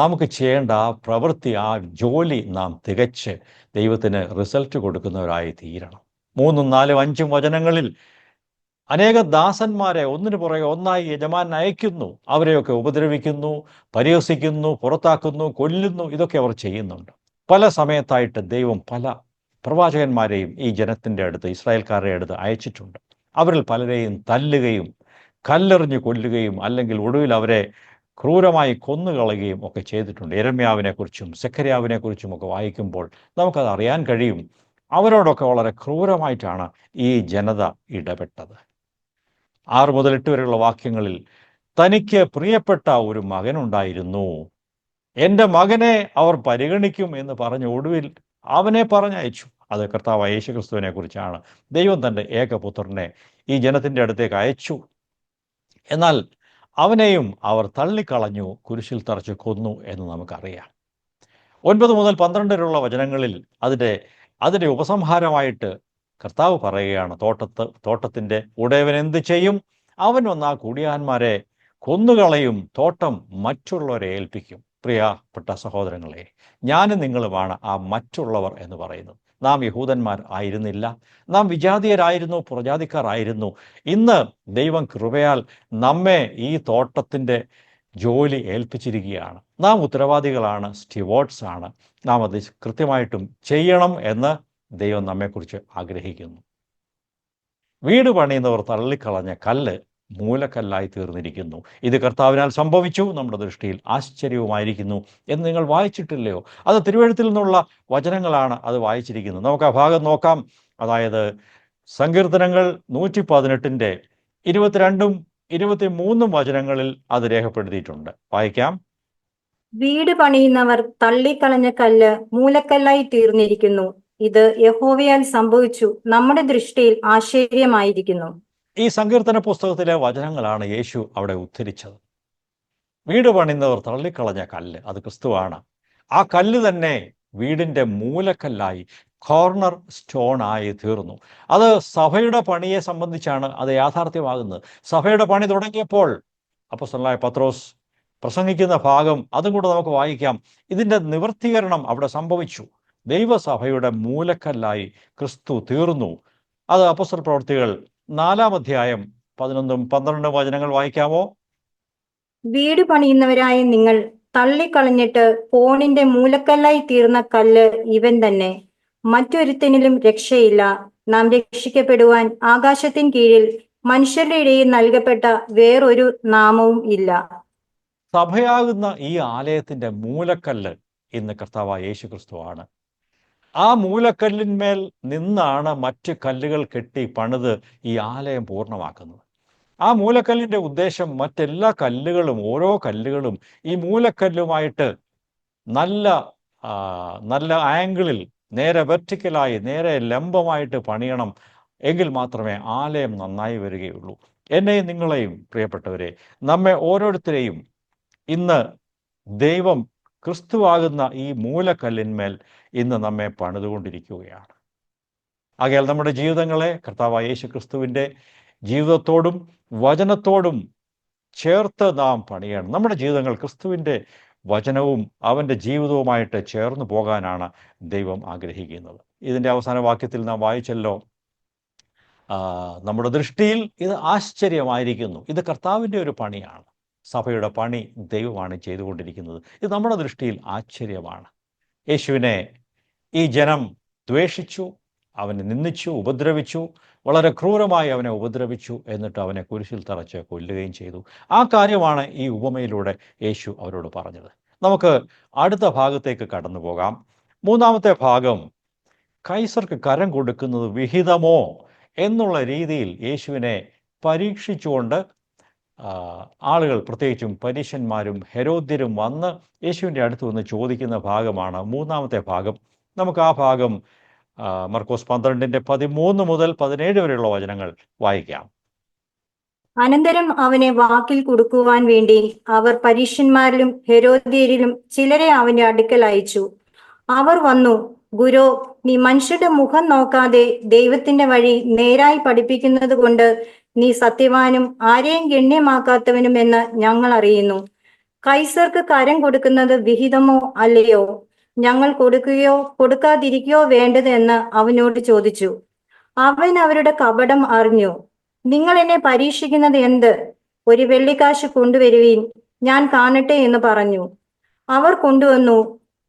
നമുക്ക് ചെയ്യേണ്ട ആ പ്രവൃത്തി, ആ ജോലി നാം തികച്ച് ദൈവത്തിന് റിസൾട്ട് കൊടുക്കുന്നവരായി തീരണം. 3, 4, 5 വചനങ്ങളിൽ അനേക ദാസന്മാരെ ഒന്നിനു പുറകെ ഒന്നായി യജമാനൻ അയക്കുന്നു. അവരെയൊക്കെ ഉപദ്രവിക്കുന്നു, പരിഹസിക്കുന്നു, പുറത്താക്കുന്നു, കൊല്ലുന്നു. ഇതൊക്കെ അവർ ചെയ്യുന്നുണ്ട്. പല സമയത്തായിട്ട് ദൈവം പല പ്രവാചകന്മാരെയും ഈ ജനത്തിൻ്റെ അടുത്ത്, ഇസ്രായേൽക്കാരുടെ അടുത്ത് അയച്ചിട്ടുണ്ട്. അവരിൽ പലരെയും തല്ലുകയും കല്ലെറിഞ്ഞ് കൊല്ലുകയും അല്ലെങ്കിൽ ഒടുവിൽ അവരെ ക്രൂരമായി കൊന്നുകളയുകയും ഒക്കെ ചെയ്തിട്ടുണ്ട്. യെരമ്യാവിനെക്കുറിച്ചും സെഖര്യാവിനെക്കുറിച്ചും ഒക്കെ വായിക്കുമ്പോൾ നമുക്കത് അറിയാൻ കഴിയും. അവരോടൊക്കെ വളരെ ക്രൂരമായിട്ടാണ് ഈ ജനത ഇടപെട്ടത്. 6 മുതൽ 8 വരെയുള്ള വാക്യങ്ങളിൽ തനിക്ക് പ്രിയപ്പെട്ട ഒരു മകനുണ്ടായിരുന്നു, എൻ്റെ മകനെ അവർ പരിഗണിക്കും എന്ന് പറഞ്ഞ് ഒടുവിൽ അവനെ പറഞ്ഞയച്ചു. അത് കർത്താവായ യേശുക്രിസ്തുവിനെ കുറിച്ചാണ്. ദൈവം തൻ്റെ ഏകപുത്രനെ ഈ ജനത്തിൻ്റെ അടുത്തേക്ക് അയച്ചു. എന്നാൽ അവനെയും അവർ തള്ളിക്കളഞ്ഞു, കുരിശിൽ തറച്ച് കൊന്നു എന്ന് നമുക്കറിയാം. 9 മുതൽ 12 വരെയുള്ള വചനങ്ങളിൽ അതിൻ്റെ ഉപസംഹാരമായിട്ട് കർത്താവ് പറയുകയാണ്, തോട്ടത്തിൻ്റെ ഉടയവൻ എന്ത് ചെയ്യും? അവൻ വന്ന് ആ കുടിയാന്മാരെ കൊന്നുകളയും, തോട്ടം മറ്റുള്ളവരെ ഏൽപ്പിക്കും. പ്രിയപ്പെട്ട സഹോദരങ്ങളെ, ഞാനും നിങ്ങളുമാണ് ആ മറ്റുള്ളവർ എന്ന് പറയുന്നത്. നാം യഹൂദന്മാർ ആയിരുന്നില്ല, നാം വിജാതീയരായിരുന്നു, പുറജാതിക്കാരായിരുന്നു. ഇന്ന് ദൈവം കൃപയാൽ നമ്മെ ഈ തോട്ടത്തിൻ്റെ ജോലി ഏൽപ്പിച്ചിരിക്കുകയാണ്. നാം ഉത്തരവാദികളാണ്, സ്റ്റുവാർഡ്സ് ആണ്. നാം അത് കൃത്യമായിട്ടും ചെയ്യണം എന്ന് ദൈവം നമ്മെക്കുറിച്ച് ആഗ്രഹിക്കുന്നു. വീട് പണിയുന്നവർ തള്ളിക്കളഞ്ഞ കല്ല് മൂലക്കല്ലായി തീർന്നിരിക്കുന്നു. ഇത് കർത്താവിനാൽ സംഭവിച്ചു, നമ്മുടെ ദൃഷ്ടിയിൽ ആശ്ചര്യവുമായിരിക്കുന്നു എന്ന് നിങ്ങൾ വായിച്ചിട്ടില്ലയോ? അത് തിരുവെഴുത്തിൽ നിന്നുള്ള വചനങ്ങളാണ് അത് വായിച്ചിരിക്കുന്നത്. നമുക്ക് ആ ഭാഗം നോക്കാം. അതായത് സങ്കീർത്തനങ്ങൾ 118 22 23 വചനങ്ങളിൽ അത് രേഖപ്പെടുത്തിയിട്ടുണ്ട്. വായിക്കാം. വീട് പണിയുന്നവർ തള്ളിക്കളഞ്ഞ കല്ല് മൂലക്കല്ലായി തീർന്നിരിക്കുന്നു. ഇത് യഹോവയാൽ സംഭവിച്ചു, നമ്മുടെ ദൃഷ്ടിയിൽ ആശ്ചര്യമായിരിക്കുന്നു. ഈ സങ്കീർത്തന പുസ്തകത്തിലെ വചനങ്ങളാണ് യേശു അവിടെ ഉദ്ധരിച്ചത്. വീട് പണിയുന്നവർ തള്ളിക്കളഞ്ഞ കല്ല്, അത് ക്രിസ്തുവാണ്. ആ കല്ല് തന്നെ വീടിൻ്റെ മൂലക്കല്ലായി, കോർണർ സ്റ്റോൺ ആയി തീർന്നു. അത് സഭയുടെ പണിയെ സംബന്ധിച്ചാണ് അത് യാഥാർത്ഥ്യമാകുന്നത്. സഭയുടെ പണി തുടങ്ങിയപ്പോൾ അപ്പോസ്തലനായ പത്രോസ് പ്രസംഗിക്കുന്ന ഭാഗം അതും കൂടെ നമുക്ക് വായിക്കാം. ഇതിൻ്റെ നിവർത്തീകരണം അവിടെ സംഭവിച്ചു. ദൈവസഭയുടെ മൂലക്കല്ലായി ക്രിസ്തു തീർന്നു. അത് അപ്പോസ്തല പ്രവൃത്തികൾ 4-ാം അധ്യായം 11-12 വചനങ്ങൾ വായിക്കാമോ? വീട് പണിയുന്നവരായ നിങ്ങൾ തള്ളിക്കളഞ്ഞിട്ട് കോണിന്റെ മൂലക്കല്ലായി തീർന്ന കല്ല് ഇവൻ തന്നെ. മറ്റൊരുത്തനിലും രക്ഷയില്ല. നാം രക്ഷിക്കപ്പെടുവാൻ ആകാശത്തിൻ കീഴിൽ മനുഷ്യരുടെ ഇടയിൽ നൽകപ്പെട്ട വേറൊരു നാമവും ഇല്ല. സഭയാകുന്ന ഈ ആലയത്തിൻ്റെ മൂലക്കല്ല് ഇന്ന് കർത്താവായ യേശു ക്രിസ്തുവാണ്. ആ മൂലക്കല്ലിന്മേൽ നിന്നാണ് മറ്റ് കല്ലുകൾ കെട്ടി പണിത് ഈ ആലയം പൂർണ്ണമാക്കുന്നത്. ആ മൂലക്കല്ലിൻ്റെ ഉദ്ദേശം മറ്റെല്ലാ കല്ലുകളും, ഓരോ കല്ലുകളും ഈ മൂലക്കല്ലുമായിട്ട് നല്ല ആംഗിളിൽ, നേരെ വെർട്ടിക്കലായി, നേരെ ലംബമായിട്ട് പണിയണം. എങ്കിൽ മാത്രമേ ആലയം നന്നായി വരികയുള്ളൂ. എന്നെയും നിങ്ങളെയും പ്രിയപ്പെട്ടവരെ, നമ്മെ ഓരോരുത്തരെയും ഇന്ന് ദൈവം ക്രിസ്തുവാകുന്ന ഈ മൂലക്കല്ലിന്മേൽ ഇന്ന് നമ്മെ പണിതുകൊണ്ടിരിക്കുകയാണ്. ആകയാൽ നമ്മുടെ ജീവിതങ്ങളെ കർത്താവായ യേശു ക്രിസ്തുവിൻ്റെ ജീവിതത്തോടും വചനത്തോടും ചേർത്ത് നാം പണിയണം. നമ്മുടെ ജീവിതങ്ങൾ ക്രിസ്തുവിൻ്റെ വചനവും അവൻ്റെ ജീവിതവുമായിട്ട് ചേർന്ന് പോകാനാണ് ദൈവം ആഗ്രഹിക്കുന്നത്. ഇതിൻ്റെ അവസാന വാക്യത്തിൽ നാം വായിച്ചല്ലോ, നമ്മുടെ ദൃഷ്ടിയിൽ ഇത് ആശ്ചര്യമായിരിക്കുന്നു. ഇത് കർത്താവിൻ്റെ ഒരു പണിയാണ്. സഭയുടെ പണി ദൈവമാണ് ചെയ്തുകൊണ്ടിരിക്കുന്നത്. ഇത് നമ്മുടെ ദൃഷ്ടിയിൽ ആശ്ചര്യമാണ്. യേശുവിനെ ഈ ജനം ദ്വേഷിച്ചു, അവനെ നിന്ദിച്ചു, ഉപദ്രവിച്ചു, വളരെ ക്രൂരമായി അവനെ ഉപദ്രവിച്ചു. എന്നിട്ട് അവനെ കുരിശിൽ തറച്ച് കൊല്ലുകയും ചെയ്തു. ആ കാര്യമാണ് ഈ ഉപമയിലൂടെ യേശു അവരോട് പറഞ്ഞത്. നമുക്ക് അടുത്ത ഭാഗത്തേക്ക് കടന്നു പോകാം. മൂന്നാമത്തെ ഭാഗം, കൈസർക്ക് കരം കൊടുക്കുന്നത് വിഹിതമോ എന്നുള്ള രീതിയിൽ യേശുവിനെ പരീക്ഷിച്ചുകൊണ്ട് ആളുകൾ, പ്രത്യേകിച്ചും പരീശന്മാരും ഹെരോദ്യരും വന്ന് യേശുവിൻ്റെ അടുത്ത് വന്ന് ചോദിക്കുന്ന ഭാഗമാണ് മൂന്നാമത്തെ ഭാഗം. നമുക്ക് ആ ഭാഗം മർക്കോസ് 12:13 മുതൽ 17 വരെയുള്ള വചനങ്ങൾ വായിക്കാം. അനന്തരം അവനെ വാക്കിൽ കുടുക്കുവാൻ വേണ്ടി അവർ പരീശന്മാരിലും ഹെരോദ്യരിലും ചിലരെ അവന്റെ അടുക്കൽ അയച്ചു. അവർ വന്നു, ഗുരു, നീ മനുഷ്യരുടെ മുഖം നോക്കാതെ ദൈവത്തിന്റെ വഴി നേരായി പഠിപ്പിക്കുന്നത് കൊണ്ട് നീ സത്യവാനും ആരെയും ഗണ്യമാക്കാത്തവനും എന്ന് ഞങ്ങൾ അറിയുന്നു. കൈസർക്ക് കരം കൊടുക്കുന്നത് വിഹിതമോ അല്ലയോ? ഞങ്ങൾ കൊടുക്കുകയോ കൊടുക്കാതിരിക്കുകയോ വേണ്ടത് എന്ന് അവനോട് ചോദിച്ചു. അവൻ അവരുടെ കപടം അറിഞ്ഞു. നിങ്ങൾ എന്നെ പരീക്ഷിക്കുന്നത് എന്ത്? ഒരു വെള്ളിക്കാശ് കൊണ്ടുവരുവീൻ, ഞാൻ കാണട്ടെ എന്ന് പറഞ്ഞു. അവർ കൊണ്ടുവന്നു.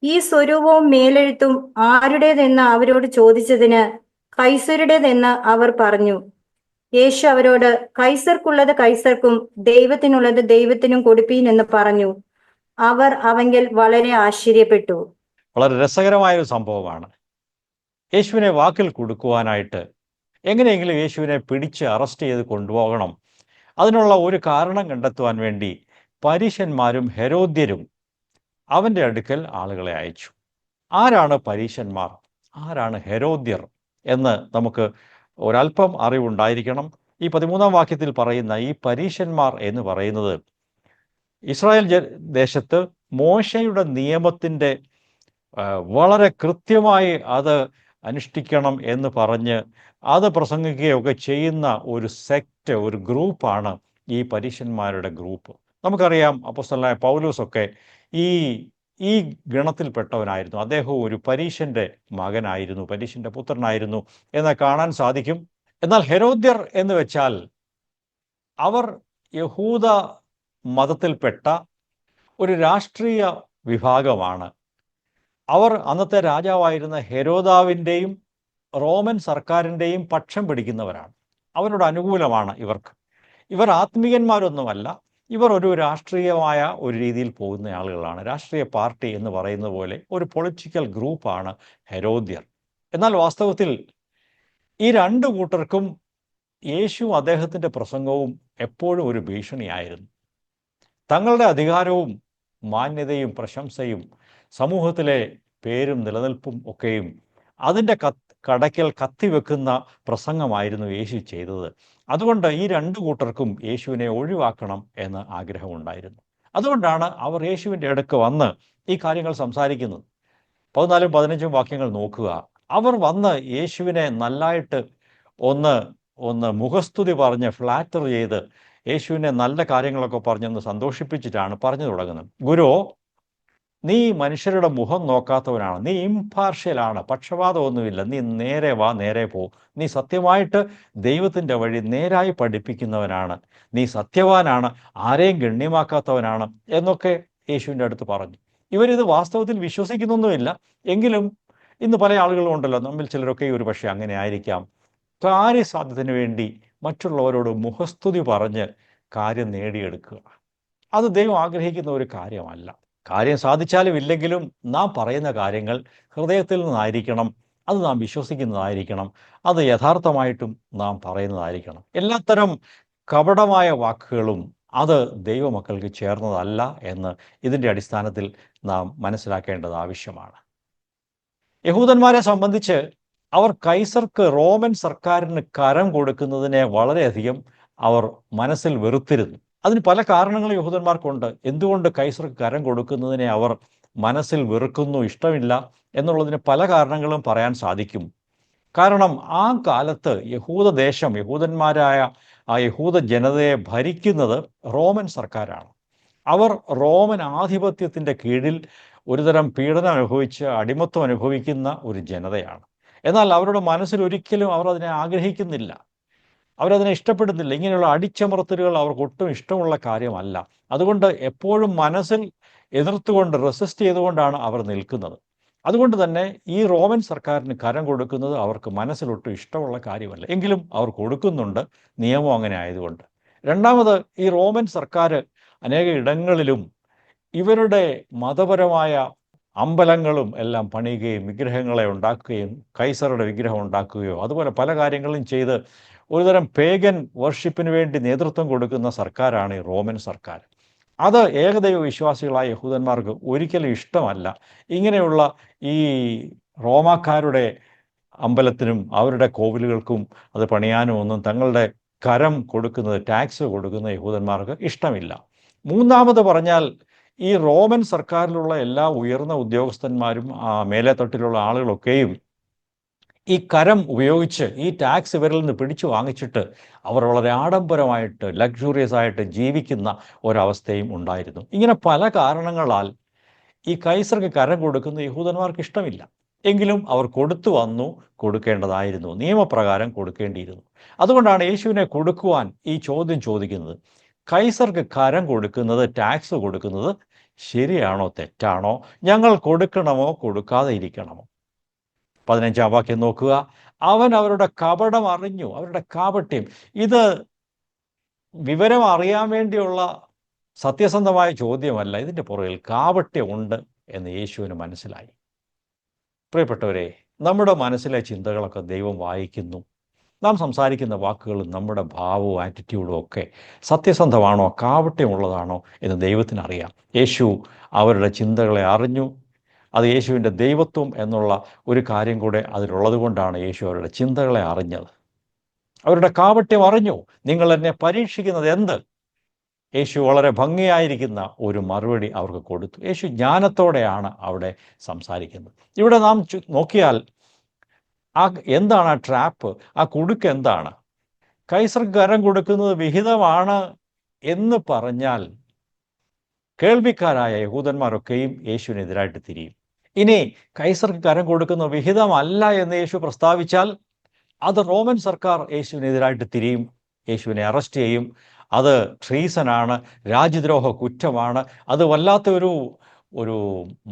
ഈ സ്വരൂപവും മേലെഴുത്തും ആരുടേതെന്ന് അവരോട് ചോദിച്ചതിന് കൈസരുടേതെന്ന് അവർ പറഞ്ഞു. യേശു അവരോട്, കൈസർക്കുള്ളത് കൈസർക്കും ദൈവത്തിനുള്ളത് ദൈവത്തിനും കൊടുപ്പീൻ എന്ന് പറഞ്ഞു. അവർ അവങ്കിൽ വളരെ ആശ്ചര്യപ്പെട്ടു. വളരെ രസകരമായ ഒരു സംഭവമാണ്. യേശുവിനെ വാക്കിൽ കൊടുക്കുവാനായിട്ട് എങ്ങനെയെങ്കിലും യേശുവിനെ പിടിച്ച് അറസ്റ്റ് ചെയ്ത് കൊണ്ടുപോകണം. അതിനുള്ള ഒരു കാരണം കണ്ടെത്തുവാൻ വേണ്ടി പരീശന്മാരും ഹെരോദ്യരും അവൻ്റെ അടുക്കൽ ആളുകളെ അയച്ചു. ആരാണ് പരീശന്മാർ, ആരാണ് ഹെരോദ്യർ എന്ന് നമുക്ക് ഒരല്പം അറിവുണ്ടായിരിക്കണം. ഈ 13-ാം വാക്യത്തിൽ പറയുന്ന ഈ പരീശന്മാർ എന്ന് പറയുന്നത് ഇസ്രായേൽ ദേശത്ത് മോശയുടെ നിയമത്തിൻ്റെ വളരെ കൃത്യമായി അത് അനുഷ്ഠിക്കണം എന്ന് പറഞ്ഞ് അത് പ്രസംഗിക്കുകയൊക്കെ ചെയ്യുന്ന ഒരു സെക്റ്റ്, ഒരു ഗ്രൂപ്പാണ് ഈ പരീശന്മാരുടെ ഗ്രൂപ്പ്. നമുക്കറിയാം, അപ്പോസ്തലനായ പൗലോസൊക്കെ ഈ ഗണത്തിൽപ്പെട്ടവനായിരുന്നു. അദ്ദേഹം ഒരു പരീശൻ്റെ മകനായിരുന്നു, പരീശൻ്റെ പുത്രനായിരുന്നു എന്ന് കാണാൻ സാധിക്കും. എന്നാൽ ഹെരോദ്യർ എന്ന് വെച്ചാൽ അവർ യഹൂദ മതത്തിൽപ്പെട്ട ഒരു രാഷ്ട്രീയ വിഭാഗമാണ്. അവർ അന്നത്തെ രാജാവായിരുന്ന ഹെരോദാവിൻ്റെയും റോമൻ സർക്കാരിൻ്റെയും പക്ഷം പിടിക്കുന്നവരാണ്. അവരോട് അനുകൂലമാണ് ഇവർക്ക്. ഇവർ ആത്മീയന്മാരൊന്നുമല്ല. ഇവർ ഒരു രാഷ്ട്രീയമായ ഒരു രീതിയിൽ പോകുന്ന ആളുകളാണ്. രാഷ്ട്രീയ പാർട്ടി എന്ന് പറയുന്ന പോലെ ഒരു പൊളിറ്റിക്കൽ ഗ്രൂപ്പാണ് ഹെരോദ്യർ. എന്നാൽ വാസ്തവത്തിൽ ഈ രണ്ടു കൂട്ടർക്കും യേശു അദ്ദേഹത്തിൻ്റെ പ്രസംഗവും എപ്പോഴും ഒരു ഭീഷണിയായിരുന്നു. തങ്ങളുടെ അധികാരവും മാന്യതയും പ്രശംസയും സമൂഹത്തിലെ പേരും നിലനിൽപ്പും ഒക്കെയും അതിൻ്റെ കടയ്ക്കൽ കത്തിവെക്കുന്ന പ്രസംഗമായിരുന്നു യേശു ചെയ്തത്. അതുകൊണ്ട് ഈ രണ്ടു കൂട്ടർക്കും യേശുവിനെ ഒഴിവാക്കണം എന്ന് ആഗ്രഹമുണ്ടായിരുന്നു. അതുകൊണ്ടാണ് അവർ യേശുവിൻ്റെ അടുക്ക് വന്ന് ഈ കാര്യങ്ങൾ സംസാരിക്കുന്നത്. 14ഉം 15ഉം വാക്യങ്ങൾ നോക്കുക. അവർ വന്ന് യേശുവിനെ നല്ലതായിട്ട് ഒന്ന് മുഖസ്തുതി പറഞ്ഞ് ഫ്ലാറ്റർ ചെയ്ത് യേശുവിനെ നല്ല കാര്യങ്ങളൊക്കെ പറഞ്ഞൊന്ന് സന്തോഷിപ്പിച്ചിട്ടാണ് പറഞ്ഞു തുടങ്ങുന്നത്. ഗുരു, നീ മനുഷ്യരുടെ മുഖം നോക്കാത്തവനാണ്, നീ ഇംപാർഷ്യലാണ്, പക്ഷപാതമൊന്നുമില്ല, നീ നേരെ വാ, നേരെ പോ, നീ സത്യമായിട്ട് ദൈവത്തിൻ്റെ വഴി നേരായി പഠിപ്പിക്കുന്നവനാണ്, നീ സത്യവാനാണ്, ആരെയും ഗണ്യമാക്കാത്തവനാണ് എന്നൊക്കെ യേശുവിൻ്റെ അടുത്ത് പറഞ്ഞു. ഇവരിത് വാസ്തവത്തിൽ വിശ്വസിക്കുന്നൊന്നുമില്ല. എങ്കിലും ഇന്ന് പല ആളുകളും ഉണ്ടല്ലോ, നമ്മിൽ ചിലരൊക്കെ ഒരു പക്ഷേ അങ്ങനെ ആയിരിക്കാം. കാര്യസാധ്യത്തിന് വേണ്ടി മറ്റുള്ളവരോട് മുഖസ്തുതി പറഞ്ഞ് കാര്യം നേടിയെടുക്കുക, അത് ദൈവം ആഗ്രഹിക്കുന്ന ഒരു കാര്യമല്ല. കാര്യം സാധിച്ചാലും ഇല്ലെങ്കിലും നാം പറയുന്ന കാര്യങ്ങൾ ഹൃദയത്തിൽ നിന്നായിരിക്കണം, അത് നാം വിശ്വസിക്കുന്നതായിരിക്കണം, അത് യഥാർത്ഥമായിട്ടും നാം പറയുന്നതായിരിക്കണം. എല്ലാത്തരം കപടമായ വാക്കുകളും അത് ദൈവമക്കൾക്ക് ചേർന്നതല്ല എന്ന് ഇതിൻ്റെ അടിസ്ഥാനത്തിൽ നാം മനസ്സിലാക്കേണ്ടത് ആവശ്യമാണ്. യഹൂദന്മാരെ സംബന്ധിച്ച് അവർ കൈസർക്ക്, റോമൻ സർക്കാരിന് കരം കൊടുക്കുന്നതിനെ വളരെയധികം അവർ മനസ്സിൽ വെറുത്തിരുന്നു. അതിന് പല കാരണങ്ങളും യഹൂദന്മാർക്കുണ്ട്. എന്തുകൊണ്ട് കൈസർക്ക് കരം കൊടുക്കുന്നതിനെ അവർ മനസ്സിൽ വെറുക്കുന്നു, ഇഷ്ടമില്ല എന്നുള്ളതിന് പല കാരണങ്ങളും പറയാൻ സാധിക്കും. കാരണം ആ കാലത്ത് യഹൂദദേശം, യഹൂദന്മാരായ ആ യഹൂദ ജനതയെ ഭരിക്കുന്നത് റോമൻ സർക്കാരാണ്. അവർ റോമൻ ആധിപത്യത്തിൻ്റെ കീഴിൽ ഒരുതരം പീഡനം അനുഭവിച്ച് അടിമത്വം അനുഭവിക്കുന്ന ഒരു ജനതയാണ്. എന്നാൽ അവരുടെ മനസ്സിൽ ഒരിക്കലും അവർ അതിനെ ആഗ്രഹിക്കുന്നില്ല, അവരതിനെ ഇഷ്ടപ്പെടുന്നില്ല. ഇങ്ങനെയുള്ള അടിച്ചമർത്തലുകൾ അവർക്ക് ഒട്ടും ഇഷ്ടമുള്ള കാര്യമല്ല. അതുകൊണ്ട് എപ്പോഴും മനസ്സിൽ എതിർത്തുകൊണ്ട്, റെസിസ്റ്റ് ചെയ്തുകൊണ്ടാണ് അവർ നിൽക്കുന്നത്. അതുകൊണ്ട് തന്നെ ഈ റോമൻ സർക്കാരിന് കരം കൊടുക്കുന്നത് അവർക്ക് മനസ്സിലൊട്ടും ഇഷ്ടമുള്ള കാര്യമല്ല. എങ്കിലും അവർ കൊടുക്കുന്നുണ്ട്, നിയമം അങ്ങനെ ആയതുകൊണ്ട്. രണ്ടാമത്, ഈ റോമൻ സർക്കാർ അനേക ഇടങ്ങളിലും ഇവരുടെ മതപരമായ അമ്പലങ്ങളും എല്ലാം പണിയുകയും വിഗ്രഹങ്ങളെ ഉണ്ടാക്കുകയും കൈസറുടെ വിഗ്രഹം ഉണ്ടാക്കുകയോ അതുപോലെ പല കാര്യങ്ങളും ചെയ്ത് ഒരുതരം പേഗൻ വർഷിപ്പിന് വേണ്ടി നേതൃത്വം കൊടുക്കുന്ന സർക്കാരാണ് ഈ റോമൻ സർക്കാർ. അത് ഏകദൈവ വിശ്വാസികളായ യഹൂദന്മാർക്ക് ഒരിക്കലും ഇഷ്ടമല്ല. ഇങ്ങനെയുള്ള ഈ റോമാക്കാരുടെ അമ്പലത്തിനും അവരുടെ കോവിലുകൾക്കും അത് പണിയാനും ഒന്നും തങ്ങളുടെ കരം കൊടുക്കുന്നത്, ടാക്സ് കൊടുക്കുന്ന യഹൂദന്മാർക്ക് ഇഷ്ടമില്ല. മൂന്നാമത് പറഞ്ഞാൽ, ഈ റോമൻ സർക്കാരിലുള്ള എല്ലാ ഉയർന്ന ഉദ്യോഗസ്ഥന്മാരും മേലേത്തട്ടിലുള്ള ആളുകളൊക്കെയും ഈ കരം ഉപയോഗിച്ച് ഈ ടാക്സ് ഇവരിൽ നിന്ന് പിടിച്ചു വാങ്ങിച്ചിട്ട് അവർ വളരെ ആഡംബരമായിട്ട്, ലക്ഷറിയസ് ആയിട്ട് ജീവിക്കുന്ന ഒരവസ്ഥയും ഉണ്ടായിരുന്നു. ഇങ്ങനെ പല കാരണങ്ങളാൽ ഈ കൈസർക്ക് കരം കൊടുക്കുന്ന യഹൂദന്മാർക്ക് ഇഷ്ടമില്ല. എങ്കിലും അവർ കൊടുത്തു വന്നു, കൊടുക്കേണ്ടതായിരുന്നു, നിയമപ്രകാരം കൊടുക്കേണ്ടിയിരുന്നു. അതുകൊണ്ടാണ് യേശുവിനെ കൊടുക്കുവാൻ ഈ ചോദ്യം ചോദിക്കുന്നത്. കൈസർക്ക് കരം കൊടുക്കുന്നത്, ടാക്സ് കൊടുക്കുന്നത് ശരിയാണോ തെറ്റാണോ? ഞങ്ങൾ കൊടുക്കണമോ കൊടുക്കാതെ ഇരിക്കണമോ? 15-ാം വാക്യം നോക്കുക. അവൻ അവരുടെ കപടം അറിഞ്ഞു, അവരുടെ കാപട്യം. ഇത് വിവരം അറിയാൻ വേണ്ടിയുള്ള സത്യസന്ധമായ ചോദ്യമല്ല, ഇതിൻ്റെ പുറകിൽ കാപട്യമുണ്ട് എന്ന് യേശുവിന് മനസ്സിലായി. പ്രിയപ്പെട്ടവരെ, നമ്മുടെ മനസ്സിലെ ചിന്തകളൊക്കെ ദൈവം വായിക്കുന്നു. നാം സംസാരിക്കുന്ന വാക്കുകളും നമ്മുടെ ഭാവവും ആറ്റിറ്റ്യൂഡും ഒക്കെ സത്യസന്ധമാണോ കാപട്യമുള്ളതാണോ എന്ന് ദൈവത്തിനറിയാം. യേശു അവരുടെ ചിന്തകളെ അറിഞ്ഞു. അത് യേശുവിൻ്റെ ദൈവത്വം എന്നുള്ള ഒരു കാര്യം കൂടെ അതിലുള്ളത് കൊണ്ടാണ് യേശു അവരുടെ ചിന്തകളെ അറിഞ്ഞത്. അവരുടെ കാപട്യം അറിഞ്ഞു. നിങ്ങൾ എന്നെ പരീക്ഷിക്കുന്നത് എന്ത്? യേശു വളരെ ഭംഗിയായിരിക്കുന്ന ഒരു മറുപടി അവർക്ക് കൊടുത്തു. യേശു ജ്ഞാനത്തോടെയാണ് അവിടെ സംസാരിക്കുന്നത്. ഇവിടെ നാം നോക്കിയാൽ എന്താണ് ആ ട്രാപ്പ്, ആ കുടുക്ക് എന്താണ്? കൈസർക്ക് കരം കൊടുക്കുന്നത് വിഹിതമാണ് എന്ന് പറഞ്ഞാൽ കേൾവിക്കാരായ യഹൂദന്മാരൊക്കെയും യേശുവിനെതിരായിട്ട് തിരിയും. ഇനി കൈസർക്ക് കരം കൊടുക്കുന്ന വിഹിതമല്ല എന്ന് യേശു പ്രസ്താവിച്ചാൽ അത് റോമൻ സർക്കാർ യേശുവിനെതിരായിട്ട് തിരിയും, യേശുവിനെ അറസ്റ്റ് ചെയ്യും. അത് ട്രീസനാണ്, രാജ്യദ്രോഹ കുറ്റമാണ്, അത് വല്ലാത്ത ഒരു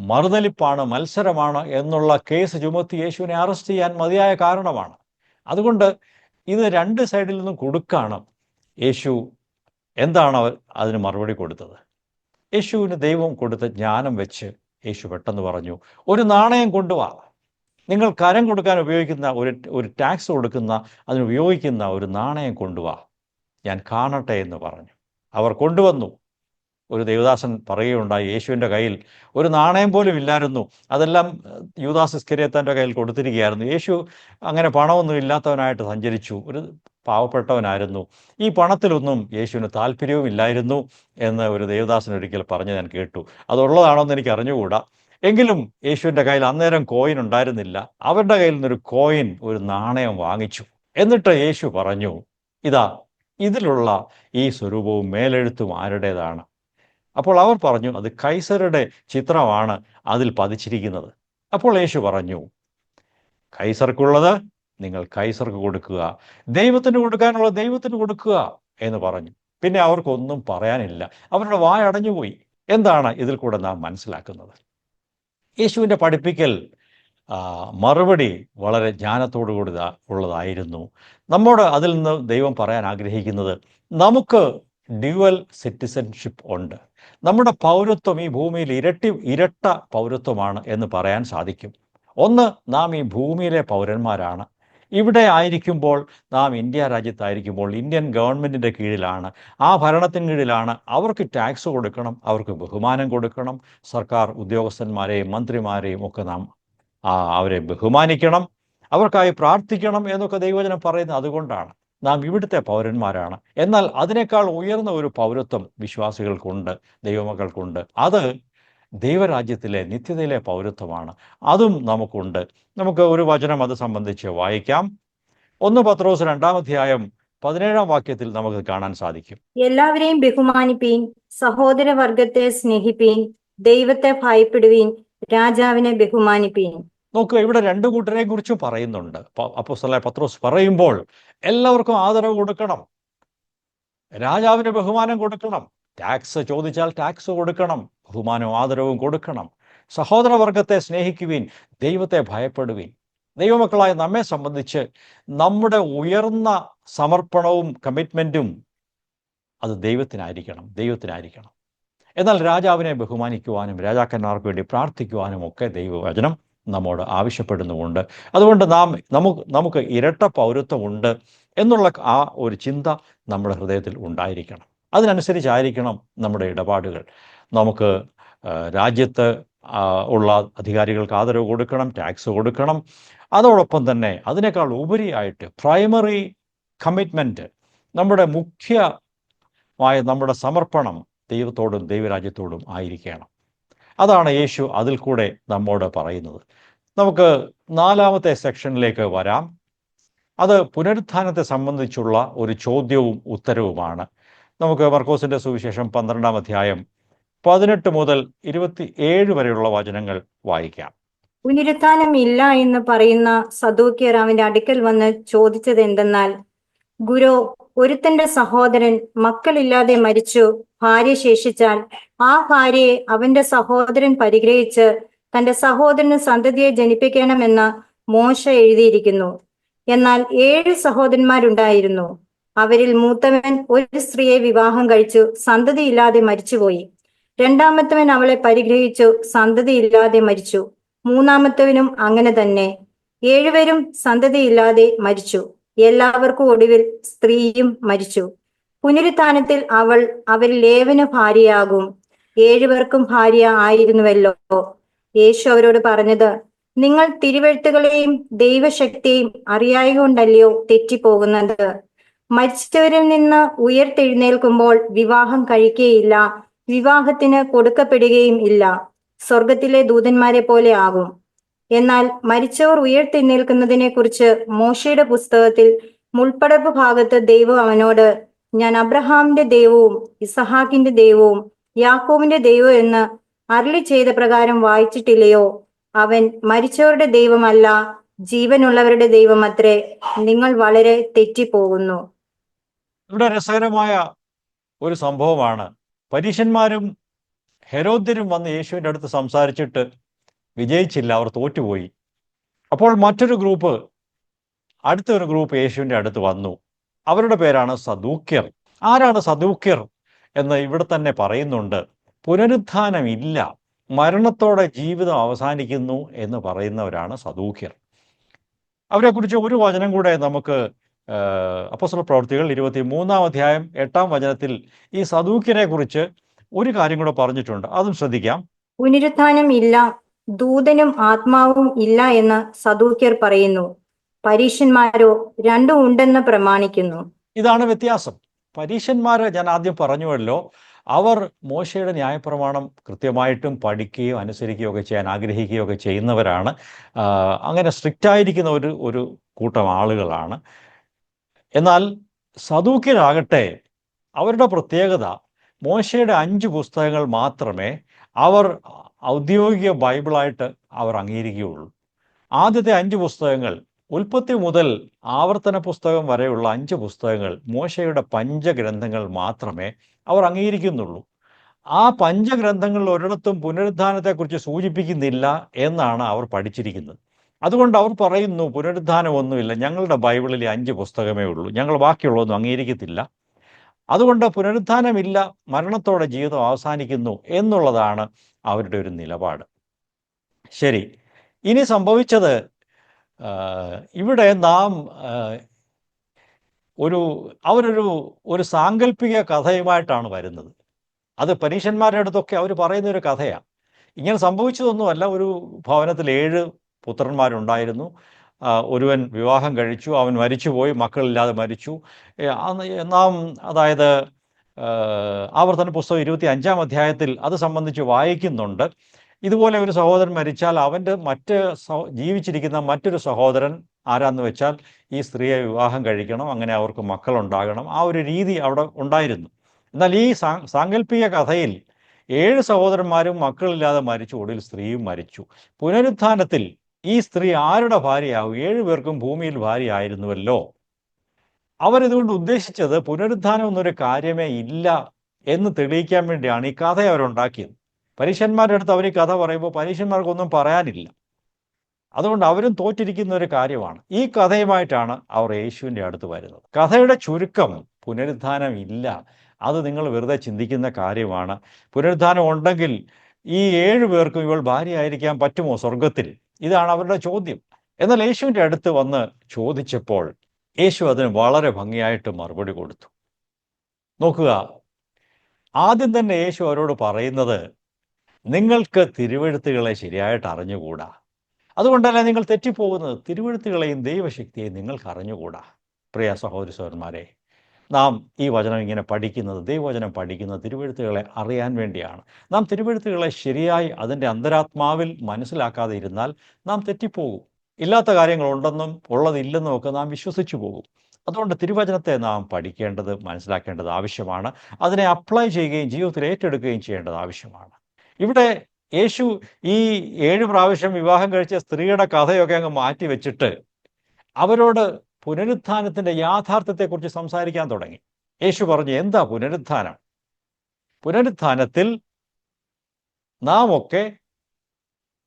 മറുതലിപ്പാണ്, മത്സരമാണ് എന്നുള്ള കേസ് ചുമത്തി യേശുവിനെ അറസ്റ്റ് ചെയ്യാൻ മതിയായ കാരണമാണ്. അതുകൊണ്ട് ഇത് രണ്ട് സൈഡിൽ നിന്നും കൊടുക്കാണ്. യേശു എന്താണ് അതിന് മറുപടി കൊടുത്തത്? യേശുവിന് ദൈവം കൊടുത്ത ജ്ഞാനം വെച്ച് യേശു പെട്ടെന്ന് പറഞ്ഞു, ഒരു നാണയം കൊണ്ടുവാ. നിങ്ങൾ കരം കൊടുക്കാൻ ഉപയോഗിക്കുന്ന ഒരു ടാക്സ് കൊടുക്കുന്ന അതിനുപയോഗിക്കുന്ന ഒരു നാണയം കൊണ്ടുവാ, ഞാൻ കാണട്ടെ എന്ന് പറഞ്ഞു. അവർ കൊണ്ടുവന്നു. ഒരു ദേവദാസൻ പറയുകയുണ്ടായി, യേശുവിൻ്റെ കയ്യിൽ ഒരു നാണയം പോലും ഇല്ലായിരുന്നു. അതെല്ലാം യൂദാസ് ഇസ്കരിയോത്താൻ്റെ കയ്യിൽ കൊടുത്തിരിക്കുകയായിരുന്നു. യേശു അങ്ങനെ പണമൊന്നും ഇല്ലാത്തവനായിട്ട് സഞ്ചരിച്ചു, ഒരു പാവപ്പെട്ടവനായിരുന്നു. ഈ പണത്തിലൊന്നും യേശുവിന് താല്പര്യവും ഇല്ലായിരുന്നു എന്ന് ഒരു ദേവദാസൻ ഒരിക്കൽ പറഞ്ഞ് ഞാൻ കേട്ടു. അതുള്ളതാണോ എന്ന് എനിക്ക് അറിഞ്ഞുകൂടാ. എങ്കിലും യേശുവിൻ്റെ കയ്യിൽ അന്നേരം കോയിൻ ഉണ്ടായിരുന്നില്ല. അവരുടെ കയ്യിൽ നിന്നൊരു കോയിൻ, ഒരു നാണയം വാങ്ങിച്ചു. എന്നിട്ട് യേശു പറഞ്ഞു, ഇതാ ഇതിലുള്ള ഈ സ്വരൂപവും മേലെഴുത്തും ആരുടേതാണ്? അപ്പോൾ അവർ പറഞ്ഞു, അത് കൈസരുടെ ചിത്രമാണ് അതിൽ പതിച്ചിരിക്കുന്നത്. അപ്പോൾ യേശു പറഞ്ഞു, കൈസർക്കുള്ളത് നിങ്ങൾ കൈസർക്ക് കൊടുക്കുക, ദൈവത്തിന് കൊടുക്കാനുള്ളത് ദൈവത്തിന് കൊടുക്കുക എന്ന് പറഞ്ഞു. പിന്നെ അവർക്കൊന്നും പറയാനില്ല, അവരുടെ വായ അടഞ്ഞുപോയി. എന്താണ് ഇതിൽ കൂടെ നാം മനസ്സിലാക്കുന്നത്? യേശുവിൻ്റെ പഠിപ്പിക്കൽ മറുപടി വളരെ ജ്ഞാനത്തോടു കൂടി ഉള്ളതായിരുന്നു. നമ്മോട് അതിൽ നിന്ന് ദൈവം പറയാൻ ആഗ്രഹിക്കുന്നത്, നമുക്ക് ഡ്യുവൽ സിറ്റിസൺഷിപ്പ് ഉണ്ട്. നമ്മുടെ പൗരത്വം ഈ ഭൂമിയിൽ ഇരട്ട പൗരത്വമാണ് എന്ന് പറയാൻ സാധിക്കും. ഒന്ന്, നാം ഈ ഭൂമിയിലെ പൗരന്മാരാണ്. ഇവിടെ ആയിരിക്കുമ്പോൾ, നാം ഇന്ത്യ രാജ്യത്തായിരിക്കുമ്പോൾ ഇന്ത്യൻ ഗവൺമെൻറ്റിൻ്റെ കീഴിലാണ്, ആ ഭരണത്തിന് കീഴിലാണ്. അവർക്ക് ടാക്സ് കൊടുക്കണം, അവർക്ക് ബഹുമാനം കൊടുക്കണം. സർക്കാർ ഉദ്യോഗസ്ഥന്മാരെയും മന്ത്രിമാരെയും ഒക്കെ നാം അവരെ ബഹുമാനിക്കണം. അവർക്കായി പ്രാർത്ഥിക്കണം എന്നൊക്കെ ദൈവവചനം പറയുന്നത് അതുകൊണ്ടാണ്. നാം ഇവിടുത്തെ പൗരന്മാരാണ്. എന്നാൽ അതിനേക്കാൾ ഉയർന്ന ഒരു പൗരത്വം വിശ്വാസികൾക്കുണ്ട്, ദൈവമക്കൾക്കുണ്ട്. അത് ദൈവരാജ്യത്തിലെ നിത്യതയിലെ പൗരത്വമാണ്. അതും നമുക്കുണ്ട്. നമുക്ക് ഒരു വചനം അത് സംബന്ധിച്ച് വായിക്കാം. 1 പത്രോസ് 2-ാം അധ്യായം 17-ാം വാക്യത്തിൽ നമുക്ക് കാണാൻ സാധിക്കും. എല്ലാവരെയും ബഹുമാനിപ്പീൻ, സഹോദരവർഗത്തെ സ്നേഹിപ്പീൻ, ദൈവത്തെ ഭയപ്പെടുവീൻ, രാജാവിനെ ബഹുമാനിപ്പീൻ. നോക്കുക, ഇവിടെ രണ്ടു കൂട്ടരെ കുറിച്ചും പറയുന്നുണ്ട്. അപ്പോസ്തലനായ പത്രോസ് പറയുമ്പോൾ എല്ലാവർക്കും ആദരവ് കൊടുക്കണം, രാജാവിന് ബഹുമാനം കൊടുക്കണം, ടാക്സ് ചോദിച്ചാൽ ടാക്സ് കൊടുക്കണം, ബഹുമാനവും ആദരവും കൊടുക്കണം, സഹോദരവർഗത്തെ സ്നേഹിക്കുവിൻ, ദൈവത്തെ ഭയപ്പെടുവിൻ. ദൈവമക്കളായ നമ്മെ സംബന്ധിച്ച് നമ്മുടെ ഉയർന്ന സമർപ്പണവും കമ്മിറ്റ്മെൻറ്റും അത് ദൈവത്തിനായിരിക്കണം. എന്നാൽ രാജാവിനെ ബഹുമാനിക്കുവാനും രാജാക്കന്മാർക്ക് വേണ്ടി പ്രാർത്ഥിക്കുവാനും ഒക്കെ ദൈവവചനം നമ്മോട് ആവശ്യപ്പെടുന്നുമുണ്ട്. അതുകൊണ്ട് നമുക്ക് ഇരട്ട പൗരത്വമുണ്ട് എന്നുള്ള ആ ഒരു ചിന്ത നമ്മുടെ ഹൃദയത്തിൽ ഉണ്ടായിരിക്കണം. അതിനനുസരിച്ചായിരിക്കണം നമ്മുടെ ഇടപാടുകൾ. നമുക്ക് രാജ്യത്ത് ഉള്ള അധികാരികൾക്ക് ആദരവ് കൊടുക്കണം, ടാക്സ് കൊടുക്കണം. അതോടൊപ്പം തന്നെ അതിനേക്കാൾ ഉപരിയായിട്ട് പ്രൈമറി കമ്മിറ്റ്മെൻറ്റ്, നമ്മുടെ മുഖ്യമായ നമ്മുടെ സമർപ്പണം ദൈവത്തോടും ദൈവരാജ്യത്തോടും ആയിരിക്കണം. അതാണ് യേശു അതിൽ കൂടെ നമ്മോട് പറയുന്നത്. നമുക്ക് 4-ാമത്തെ സെക്ഷനിലേക്ക് വരാം. അത് പുനരുത്ഥാനത്തെ സംബന്ധിച്ചുള്ള ഒരു ചോദ്യവും ഉത്തരവുമാണ്. നമുക്ക് മർക്കോസിൻ്റെ സുവിശേഷം 12-ാം അധ്യായം 18 മുതൽ 27 വരെയുള്ള വചനങ്ങൾ വായിക്കാം. പുനരുത്ഥാനം ഇല്ല എന്ന് പറയുന്ന സദൂക്യർ അവന്റെ അടുക്കൽ വന്ന് ചോദിച്ചത് എന്തെന്നാൽ, ഗുരു, ഒരുത്തന്റെ സഹോദരൻ മക്കളില്ലാതെ മരിച്ചു, ഭാര്യ ശേഷിച്ചാൽ ആ ഭാര്യയെ അവന്റെ സഹോദരൻ പരിഗ്രഹിച്ച് തന്റെ സഹോദരന് സന്തതിയെ ജനിപ്പിക്കണമെന്ന് മോശ എഴുതിയിരിക്കുന്നു. എന്നാൽ 7 സഹോദരന്മാരുണ്ടായിരുന്നു. അവരിൽ മൂത്തവൻ ഒരു സ്ത്രീയെ വിവാഹം കഴിച്ചു, സന്തതിയില്ലാതെ മരിച്ചുപോയി. രണ്ടാമത്തവൻ അവളെ പരിഗ്രഹിച്ചു, സന്തതിയില്ലാതെ മരിച്ചു. മൂന്നാമത്തവനും അങ്ങനെ തന്നെ. 7 പേരും സന്തതിയില്ലാതെ മരിച്ചു. എല്ലാവർക്കും ഒടുവിൽ സ്ത്രീയും മരിച്ചു. പുനരുത്ഥാനത്തിൽ അവൾ അവരിൽ ഏവന് ഭാര്യയാകും. 7 പേർക്കും ഭാര്യ ആയിരുന്നുവല്ലോ. യേശു അവരോട് പറഞ്ഞത്, നിങ്ങൾ തിരുവെഴുത്തുകളെയും ദൈവശക്തിയെയും അറിയായകൊണ്ടല്ലയോ തെറ്റിപ്പോകുന്നത്. മരിച്ചവരിൽ നിന്ന് ഉയർത്തെഴുന്നേൽക്കുമ്പോൾ വിവാഹം കഴിക്കുകയില്ല, വിവാഹത്തിന് കൊടുക്കപ്പെടുകയും ഇല്ല, സ്വർഗത്തിലെ ദൂതന്മാരെ പോലെ ആകും. എന്നാൽ മരിച്ചവർ ഉയർത്തെഴുന്നേൽക്കുന്നതിനെ കുറിച്ച് മോശയുടെ പുസ്തകത്തിൽ മുൾപ്പടപ്പ് ഭാഗത്ത് ദൈവം അവനോട്, ഞാൻ അബ്രഹാമിന്റെ ദൈവവും ഇസഹാക്കിന്റെ ദൈവവും യാക്കോബിന്റെ ദൈവവും എന്ന് അരുളി ചെയ്ത പ്രകാരം വായിച്ചിട്ടില്ലയോ? അവൻ മരിച്ചവരുടെ ദൈവമല്ല, ജീവനുള്ളവരുടെ ദൈവമത്രേ. നിങ്ങൾ വളരെ തെറ്റിപ്പോകുന്നു. ഇവിടെ രസകരമായ ഒരു സംഭവമാണ്. പരീശന്മാരും ഹെരോദ്യരും വന്ന് യേശുവിൻ്റെ അടുത്ത് സംസാരിച്ചിട്ട് വിജയിച്ചില്ല, അവർ തോറ്റുപോയി. അപ്പോൾ മറ്റൊരു ഗ്രൂപ്പ്, അടുത്തൊരു ഗ്രൂപ്പ് യേശുവിൻ്റെ അടുത്ത് വന്നു. അവരുടെ പേരാണ് സദൂക്യർ. ആരാണ് സദൂക്യർ എന്ന് ഇവിടെ തന്നെ പറയുന്നുണ്ട്. പുനരുത്ഥാനം ഇല്ല, മരണത്തോടെ ജീവിതം അവസാനിക്കുന്നു എന്ന് പറയുന്നവരാണ് സദൂക്യർ. അവരെക്കുറിച്ച് ഒരു വചനം കൂടെ നമുക്ക് അപ്പോസ്തല പ്രവൃത്തികൾ 23-ാം അധ്യായം 8-ാം വചനത്തിൽ ഈ സദൂക്യരെ കുറിച്ച് ഒരു കാര്യം കൂടെ പറഞ്ഞിട്ടുണ്ട്. അതും ശ്രദ്ധിക്കാം. പുനരുത്ഥാനം ഇല്ല, ദൂതനും ആത്മാവും ഇല്ല എന്ന് സദൂക്യർ പറയുന്നു. പരീശന്മാരോ രണ്ടും ഉണ്ടെന്ന് പ്രമാണിക്കുന്നു. ഇതാണ് വ്യത്യാസം. പരീശന്മാർ, ഞാൻ ആദ്യം പറഞ്ഞുവല്ലോ, അവർ മോശയുടെ ന്യായപ്രമാണം കൃത്യമായിട്ടും പഠിക്കുകയോ അനുസരിക്കുകയോ ഒക്കെ ചെയ്യാൻ ആഗ്രഹിക്കുകയോ ഒക്കെ ചെയ്യുന്നവരാണ്. അങ്ങനെ സ്ട്രിക്റ്റായിരിക്കുന്ന ഒരു കൂട്ടം ആളുകളാണ്. എന്നാൽ സദൂക്യരാകട്ടെ, അവരുടെ പ്രത്യേകത മോശയുടെ 5 പുസ്തകങ്ങൾ മാത്രമേ അവർ ഔദ്യോഗിക ബൈബിളായിട്ട് അവർ അംഗീകരിക്കുകയുള്ളൂ. ആദ്യത്തെ 5 പുസ്തകങ്ങൾ, ഉൽപ്പത്തി മുതൽ ആവർത്തന പുസ്തകം വരെയുള്ള 5 പുസ്തകങ്ങൾ, മോശയുടെ പഞ്ചഗ്രന്ഥങ്ങൾ മാത്രമേ അവർ അംഗീകരിക്കുന്നുള്ളൂ. ആ പഞ്ചഗ്രന്ഥങ്ങളിൽ ഒരിടത്തും പുനരുത്ഥാനത്തെക്കുറിച്ച് സൂചിപ്പിക്കുന്നില്ല എന്നാണ് അവർ പഠിച്ചിരിക്കുന്നത്. അതുകൊണ്ട് അവർ പറയുന്നു, പുനരുത്ഥാനമൊന്നുമില്ല, ഞങ്ങളുടെ ബൈബിളിൽ 5 പുസ്തകമേ ഉള്ളൂ, ഞങ്ങൾ ബാക്കിയുള്ളതൊന്നും അംഗീകരിക്കത്തില്ല. അതുകൊണ്ട് പുനരുത്ഥാനമില്ല, മരണത്തോടെ ജീവിതം അവസാനിക്കുന്നു എന്നുള്ളതാണ് അവരുടെ ഒരു നിലപാട്. ശരി, ഇനി സംഭവിച്ചത്, ഇവിടെ നാം അവരൊരു സാങ്കല്പിക കഥയുമായിട്ടാണ് വരുന്നത്. അത് പരീശന്മാരുടെ അടുത്തൊക്കെ അവർ പറയുന്നൊരു കഥയാണ്. ഇങ്ങനെ സംഭവിച്ചതൊന്നുമല്ല. ഒരു ഭവനത്തിൽ 7 പുത്രന്മാരുണ്ടായിരുന്നു. ഒരുവൻ വിവാഹം കഴിച്ചു, അവൻ മരിച്ചുപോയി, മക്കളില്ലാതെ മരിച്ചു. നാം അതായത് ആവർത്തന പുസ്തകം 25-ാം അധ്യായത്തിൽ അത് സംബന്ധിച്ച് വായിക്കുന്നുണ്ട്. ഇതുപോലെ ഒരു സഹോദരൻ മരിച്ചാൽ അവൻ്റെ ജീവിച്ചിരിക്കുന്ന മറ്റൊരു സഹോദരൻ ആരാന്ന് വെച്ചാൽ ഈ സ്ത്രീയെ വിവാഹം കഴിക്കണം, അങ്ങനെ അവർക്ക് മക്കളുണ്ടാകണം. ആ ഒരു രീതി അവിടെ ഉണ്ടായിരുന്നു. എന്നാൽ ഈ സാങ്കല്പിക കഥയിൽ 7 സഹോദരന്മാരും മക്കളില്ലാതെ മരിച്ചു, ഒടുവിൽ സ്ത്രീയും മരിച്ചു. പുനരുത്ഥാനത്തിൽ ഈ സ്ത്രീ ആരുടെ ഭാര്യയാകും? 7 പേർക്കും ഭൂമിയിൽ ഭാര്യയായിരുന്നുവല്ലോ. അവരിതുകൊണ്ട് ഉദ്ദേശിച്ചത് പുനരുത്ഥാനം എന്നൊരു കാര്യമേ ഇല്ല എന്ന് തെളിയിക്കാൻ വേണ്ടിയാണ് ഈ കഥ അവരുണ്ടാക്കിയത്. പരീശന്മാരുടെ അടുത്ത് അവർ ഈ കഥ പറയുമ്പോൾ പരീശന്മാർക്കൊന്നും പറയാനില്ല. അതുകൊണ്ട് അവരും തോറ്റിരിക്കുന്ന ഒരു കാര്യമാണ്. ഈ കഥയുമായിട്ടാണ് അവർ യേശുവിൻ്റെ അടുത്ത് വരുന്നത്. കഥയുടെ ചുരുക്കം പുനരുത്ഥാനം ഇല്ല. അത് നിങ്ങൾ വെറുതെ ചിന്തിക്കുന്ന കാര്യമാണ്. പുനരുത്ഥാനം ഉണ്ടെങ്കിൽ ഈ 7 പേർക്കും ഇവൾ ഭാര്യയായിരിക്കാൻ പറ്റുമോ സ്വർഗത്തിൽ? ഇതാണ് അവരുടെ ചോദ്യം. എന്നാൽ യേശുവിൻ്റെ അടുത്ത് വന്ന് ചോദിച്ചപ്പോൾ യേശു അതിന് വളരെ ഭംഗിയായിട്ട് മറുപടി കൊടുത്തു. നോക്കുക, ആദ്യം തന്നെ യേശു അവരോട് പറയുന്നത്, നിങ്ങൾക്ക് തിരുവെഴുത്തുകളെ ശരിയായിട്ട് അറിഞ്ഞുകൂടാ, അതുകൊണ്ടല്ല നിങ്ങൾ തെറ്റിപ്പോകുന്നത്. തിരുവെഴുത്തുകളെയും ദൈവശക്തിയെയും നിങ്ങൾക്ക് അറിഞ്ഞുകൂടാ. പ്രിയ സഹോദരി സഹോദരന്മാരെ, നാം ഈ വചനം ഇങ്ങനെ പഠിക്കുന്നത്, ദൈവവചനം പഠിക്കുന്നത് തിരുവെഴുത്തുകളെ അറിയാൻ വേണ്ടിയാണ്. നാം തിരുവെഴുത്തുകളെ ശരിയായി അതിൻ്റെ അന്തരാത്മാവിൽ മനസ്സിലാക്കാതെ ഇരുന്നാൽ നാം തെറ്റിപ്പോകും. ഇല്ലാത്ത കാര്യങ്ങളുണ്ടെന്നും ഉള്ളതില്ലെന്നും ഒക്കെ നാം വിശ്വസിച്ചു പോകും. അതുകൊണ്ട് തിരുവചനത്തെ നാം പഠിക്കേണ്ടത്, മനസ്സിലാക്കേണ്ടത് ആവശ്യമാണ്. അതിനെ അപ്ലൈ ചെയ്യുകയും ജീവിതത്തിൽ ഏറ്റെടുക്കുകയും ചെയ്യേണ്ടത് ആവശ്യമാണ്. ഇവിടെ യേശു ഈ 7 പ്രാവശ്യം വിവാഹം കഴിച്ച സ്ത്രീയുടെ കഥയൊക്കെ അങ്ങ് മാറ്റി വെച്ചിട്ട് അവരോട് പുനരുത്ഥാനത്തിൻ്റെ യാഥാർത്ഥ്യത്തെക്കുറിച്ച് സംസാരിക്കാൻ തുടങ്ങി. യേശു പറഞ്ഞു, എന്താ പുനരുത്ഥാനം? പുനരുത്ഥാനത്തിൽ നാം ഒക്കെ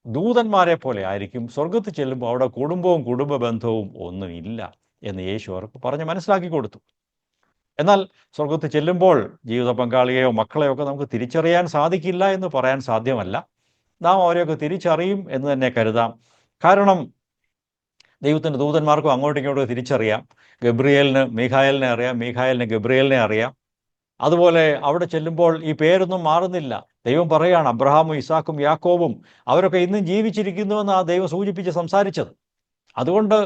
ദൂതന്മാരെ പോലെ ആയിരിക്കും. സ്വർഗത്തിൽ ചെല്ലുമ്പോൾ അവിടെ കുടുംബവും കുടുംബ ബന്ധവും ഒന്നുമില്ല എന്ന് യേശു അവർക്ക് പറഞ്ഞ് മനസ്സിലാക്കി കൊടുത്തു. എന്നാൽ സ്വർഗത്തിൽ ചെല്ലുമ്പോൾ ജീവിത പങ്കാളിയെയോ മക്കളെയോ ഒക്കെ നമുക്ക് തിരിച്ചറിയാൻ സാധിക്കില്ല എന്ന് പറയാൻ സാധ്യമല്ല. നാം അവരെയൊക്കെ തിരിച്ചറിയും എന്ന് തന്നെ കരുതാം. കാരണം ദൈവത്തിൻ്റെ ദൂതന്മാർക്കും അങ്ങോട്ടും ഇങ്ങോട്ടും തിരിച്ചറിയാം. ഗബ്രിയേലിന് മീഖായേലിനെ അറിയാം, മീഖായേലിന് ഗബ്രിയേലിനെ അറിയാം. അതുപോലെ അവിടെ ചെല്ലുമ്പോൾ ഈ പേരൊന്നും മാറുന്നില്ല. ദൈവം പറയുകയാണ്, അബ്രഹാമും ഇസാക്കും യാക്കോബും അവരൊക്കെ ഇന്നും ജീവിച്ചിരിക്കുന്നുവെന്ന് ആ ദൈവം സൂചിപ്പിച്ച് സംസാരിച്ചത്. അതുകൊണ്ട്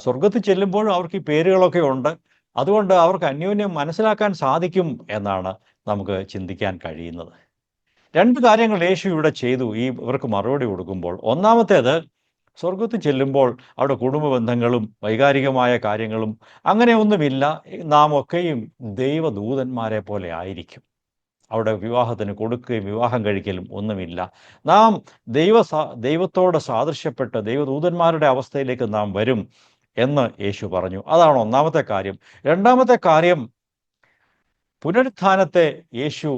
സ്വർഗത്തിൽ ചെല്ലുമ്പോഴും അവർക്ക് ഈ പേരുകളൊക്കെ ഉണ്ട്. അതുകൊണ്ട് അവർക്ക് അന്യോന്യം മനസ്സിലാക്കാൻ സാധിക്കും എന്നാണ് നമുക്ക് ചിന്തിക്കാൻ കഴിയുന്നത്. 2 കാര്യങ്ങൾ യേശു ഇവിടെ ചെയ്തു ഇവർക്ക് മറുപടി കൊടുക്കുമ്പോൾ. ഒന്നാമത്തേത്, സ്വർഗത്തിൽ ചെല്ലുമ്പോൾ അവിടെ കുടുംബ ബന്ധങ്ങളും വൈകാരികമായ കാര്യങ്ങളും അങ്ങനെയൊന്നുമില്ല. നാം ഒക്കെയും ദൈവദൂതന്മാരെ പോലെ ആയിരിക്കും. അവിടെ വിവാഹത്തിന് കൊടുക്കുകയും വിവാഹം കഴിക്കലും ഒന്നുമില്ല. നാം ദൈവത്തോട് സാദൃശ്യപ്പെട്ട് ദൈവദൂതന്മാരുടെ അവസ്ഥയിലേക്ക് നാം വരും എന്ന് യേശു പറഞ്ഞു. അതാണ് ഒന്നാമത്തെ കാര്യം. രണ്ടാമത്തെ കാര്യം, പുനരുത്ഥാനത്തെ യേശു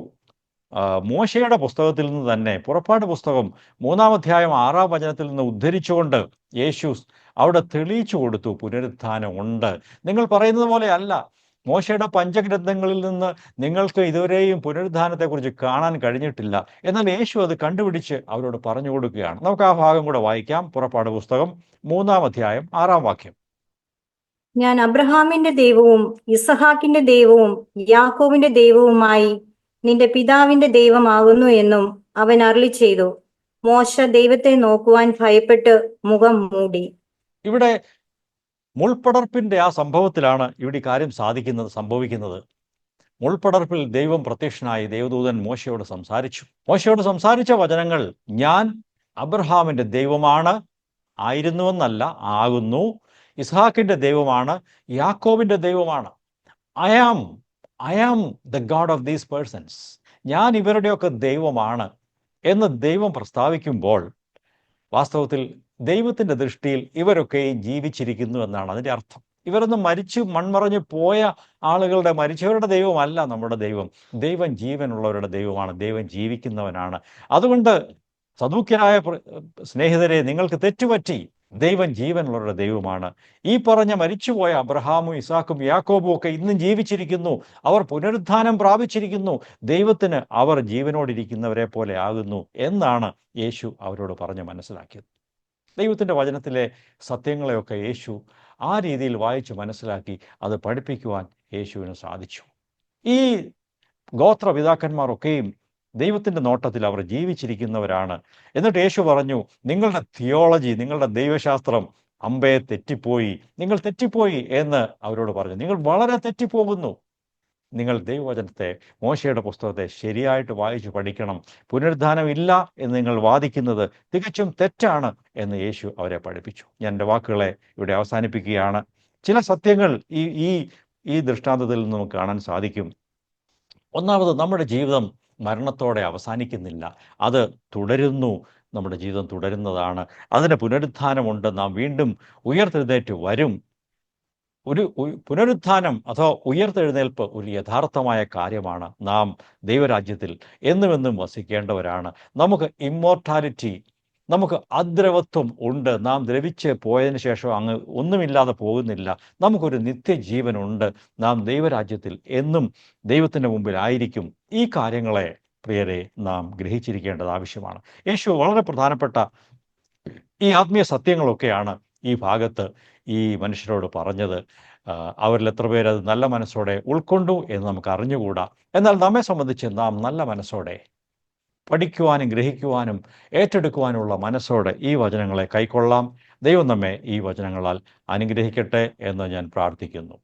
മോശയുടെ പുസ്തകത്തിൽ നിന്ന് തന്നെ, പുറപ്പാട് പുസ്തകം 3-ാം അധ്യായം 6-ാം വചനത്തിൽ നിന്ന് ഉദ്ധരിച്ചുകൊണ്ട് യേശു അവിടെ തെളിയിച്ചു കൊടുത്തു, പുനരുത്ഥാനം ഉണ്ട്. നിങ്ങൾ പറയുന്നത് പോലെ അല്ല. മോശയുടെ പഞ്ചഗ്രന്ഥങ്ങളിൽ നിന്ന് നിങ്ങൾക്ക് ഇതുവരെയും പുനരുത്ഥാനത്തെക്കുറിച്ച് കാണാൻ കഴിഞ്ഞിട്ടില്ല. എന്നാൽ യേശു അത് കണ്ടുപിടിച്ച് അവരോട് പറഞ്ഞു കൊടുക്കുകയാണ്. നമുക്ക് ആ ഭാഗം കൂടെ വായിക്കാം. പുറപ്പാട് പുസ്തകം 3-ാം അധ്യായം 6-ാം വാക്യം. ഞാൻ അബ്രഹാമിന്റെ ദൈവവും ഇസഹാക്കിന്റെ ദൈവവും യാക്കോബിന്റെ ദൈവവുമായി നിന്റെ പിതാവിന്റെ ദൈവമാകുന്നു എന്നും അവൻ അരുളി ചെയ്തു. മോശ ദൈവത്തെ നോക്കുവാൻ ഭയപ്പെട്ട് മുഖം മൂടി. ഇവിടെ മുൾപ്പടർപ്പിന്റെ ആ സംഭവത്തിലാണ് ഇവിടെ കാര്യം സംഭവിക്കുന്നത്. മുൾപ്പടർപ്പിൽ ദൈവം പ്രത്യക്ഷനായി ദൈവദൂതൻ മോശയോട് സംസാരിച്ചു. മോശയോട് സംസാരിച്ച വചനങ്ങൾ, ഞാൻ അബ്രഹാമിന്റെ ദൈവമാണ്, ആയിരുന്നുവെന്നല്ല, ആകുന്നു. ഇസ്ഹാക്കിന്റെ ദൈവമാണ്, യാക്കോബിന്റെ ദൈവമാണ്. I am the God of these persons. ഞാൻ ഇവരുടെയൊക്കെ ദൈവമാണ് എന്ന് ദൈവം പ്രസ്താവിക്കുമ്പോൾ വാസ്തവത്തിൽ ദൈവത്തിൻ്റെ ദൃഷ്ടിയിൽ ഇവരൊക്കെയും ജീവിച്ചിരിക്കുന്നു എന്നാണ് അതിൻ്റെ അർത്ഥം. ഇവരൊന്നും മരിച്ചു മൺമറഞ്ഞു പോയ മരിച്ചവരുടെ ദൈവമല്ല നമ്മുടെ ദൈവം. ദൈവം ജീവനുള്ളവരുടെ ദൈവമാണ്, ദൈവം ജീവിക്കുന്നവനാണ്. അതുകൊണ്ട് സദൂക്യരായ സ്നേഹിതരെ, നിങ്ങൾക്ക് തെറ്റുപറ്റി. ദൈവം ജീവനുള്ളവരുടെ ദൈവമാണ്. ഈ പറഞ്ഞ മരിച്ചുപോയ അബ്രഹാമും ഇസാക്കും യാക്കോബും ഒക്കെ ഇന്നും ജീവിച്ചിരിക്കുന്നു. അവർ പുനരുത്ഥാനം പ്രാപിച്ചിരിക്കുന്നു. ദൈവത്തിന് അവർ ജീവനോടിരിക്കുന്നവരെ പോലെ ആകുന്നു എന്നാണ് യേശു അവരോട് പറഞ്ഞ് മനസ്സിലാക്കിയത്. ദൈവത്തിൻ്റെ വചനത്തിലെ സത്യങ്ങളെയൊക്കെ യേശു ആ രീതിയിൽ വായിച്ച് മനസ്സിലാക്കി അത് പഠിപ്പിക്കുവാൻ യേശുവിന് സാധിച്ചു. ഈ ഗോത്രപിതാക്കന്മാരൊക്കെയും ദൈവത്തിൻ്റെ നോട്ടത്തിൽ അവർ ജീവിച്ചിരിക്കുന്നവരാണ്. എന്നിട്ട് യേശു പറഞ്ഞു, നിങ്ങളുടെ തിയോളജി, നിങ്ങളുടെ ദൈവശാസ്ത്രം അമ്പേ തെറ്റിപ്പോയി, നിങ്ങൾ തെറ്റിപ്പോയി എന്ന് അവരോട് പറഞ്ഞു. നിങ്ങൾ വളരെ തെറ്റിപ്പോകുന്നു. നിങ്ങൾ ദൈവവചനത്തെ, മോശയുടെ പുസ്തകത്തെ ശരിയായിട്ട് വായിച്ചു പഠിക്കണം. പുനരുദ്ധാനം ഇല്ല എന്ന് നിങ്ങൾ വാദിക്കുന്നത് തികച്ചും തെറ്റാണ് എന്ന് യേശു അവരെ പഠിപ്പിച്ചു. ഞാൻ എൻ്റെ വാക്കുകളെ ഇവിടെ അവസാനിപ്പിക്കുകയാണ്. ചില സത്യങ്ങൾ ഈ ഈ ഈ ദൃഷ്ടാന്തത്തിൽ നിന്ന് നമുക്ക് കാണാൻ സാധിക്കും. ഒന്നാമത്, നമ്മുടെ ജീവിതം മരണത്തോടെ അവസാനിക്കുന്നില്ല, അത് തുടരുന്നു. നമ്മുടെ ജീവിതം തുടരുന്നതാണ്. അതിന് പുനരുത്ഥാനമുണ്ട്. നാം വീണ്ടും ഉയർത്തെഴുന്നേറ്റ് വരും. ഒരു പുനരുത്ഥാനം അഥവാ ഉയർത്തെഴുന്നേൽപ്പ് ഒരു യഥാർത്ഥമായ കാര്യമാണ്. നാം ദൈവരാജ്യത്തിൽ എന്നുമെന്നും വസിക്കേണ്ടവരാണ്. നമുക്ക് ഇമ്മോർട്ടാലിറ്റി, നമുക്ക് അദ്രവത്വം ഉണ്ട്. നാം ദ്രവിച്ച് പോയതിന് ശേഷം അങ്ങ് ഒന്നുമില്ലാതെ പോകുന്നില്ല. നമുക്കൊരു നിത്യജീവനുണ്ട്. നാം ദൈവരാജ്യത്തിൽ എന്നും ദൈവത്തിൻ്റെ മുമ്പിലായിരിക്കും. ഈ കാര്യങ്ങളെ പ്രിയരെ നാം ഗ്രഹിച്ചിരിക്കേണ്ടത് ആവശ്യമാണ്. യേശു വളരെ പ്രധാനപ്പെട്ട ഈ ആത്മീയ സത്യങ്ങളൊക്കെയാണ് ഈ ഭാഗത്ത് ഈ മനുഷ്യരോട് പറഞ്ഞത്. അവരിൽ എത്ര പേരത് നല്ല മനസ്സോടെ ഉൾക്കൊണ്ടു എന്ന് നമുക്ക് അറിഞ്ഞുകൂടാ. എന്നാൽ നമ്മെ സംബന്ധിച്ച് നാം നല്ല മനസ്സോടെ പഠിക്കുവാനും ഗ്രഹിക്കുവാനും ഏറ്റെടുക്കുവാനുള്ള മനസ്സോടെ ഈ വചനങ്ങളെ കൈക്കൊള്ളാം. ദൈവം നമ്മെ ഈ വചനങ്ങളാൽ അനുഗ്രഹിക്കട്ടെ എന്ന് ഞാൻ പ്രാർത്ഥിക്കുന്നു.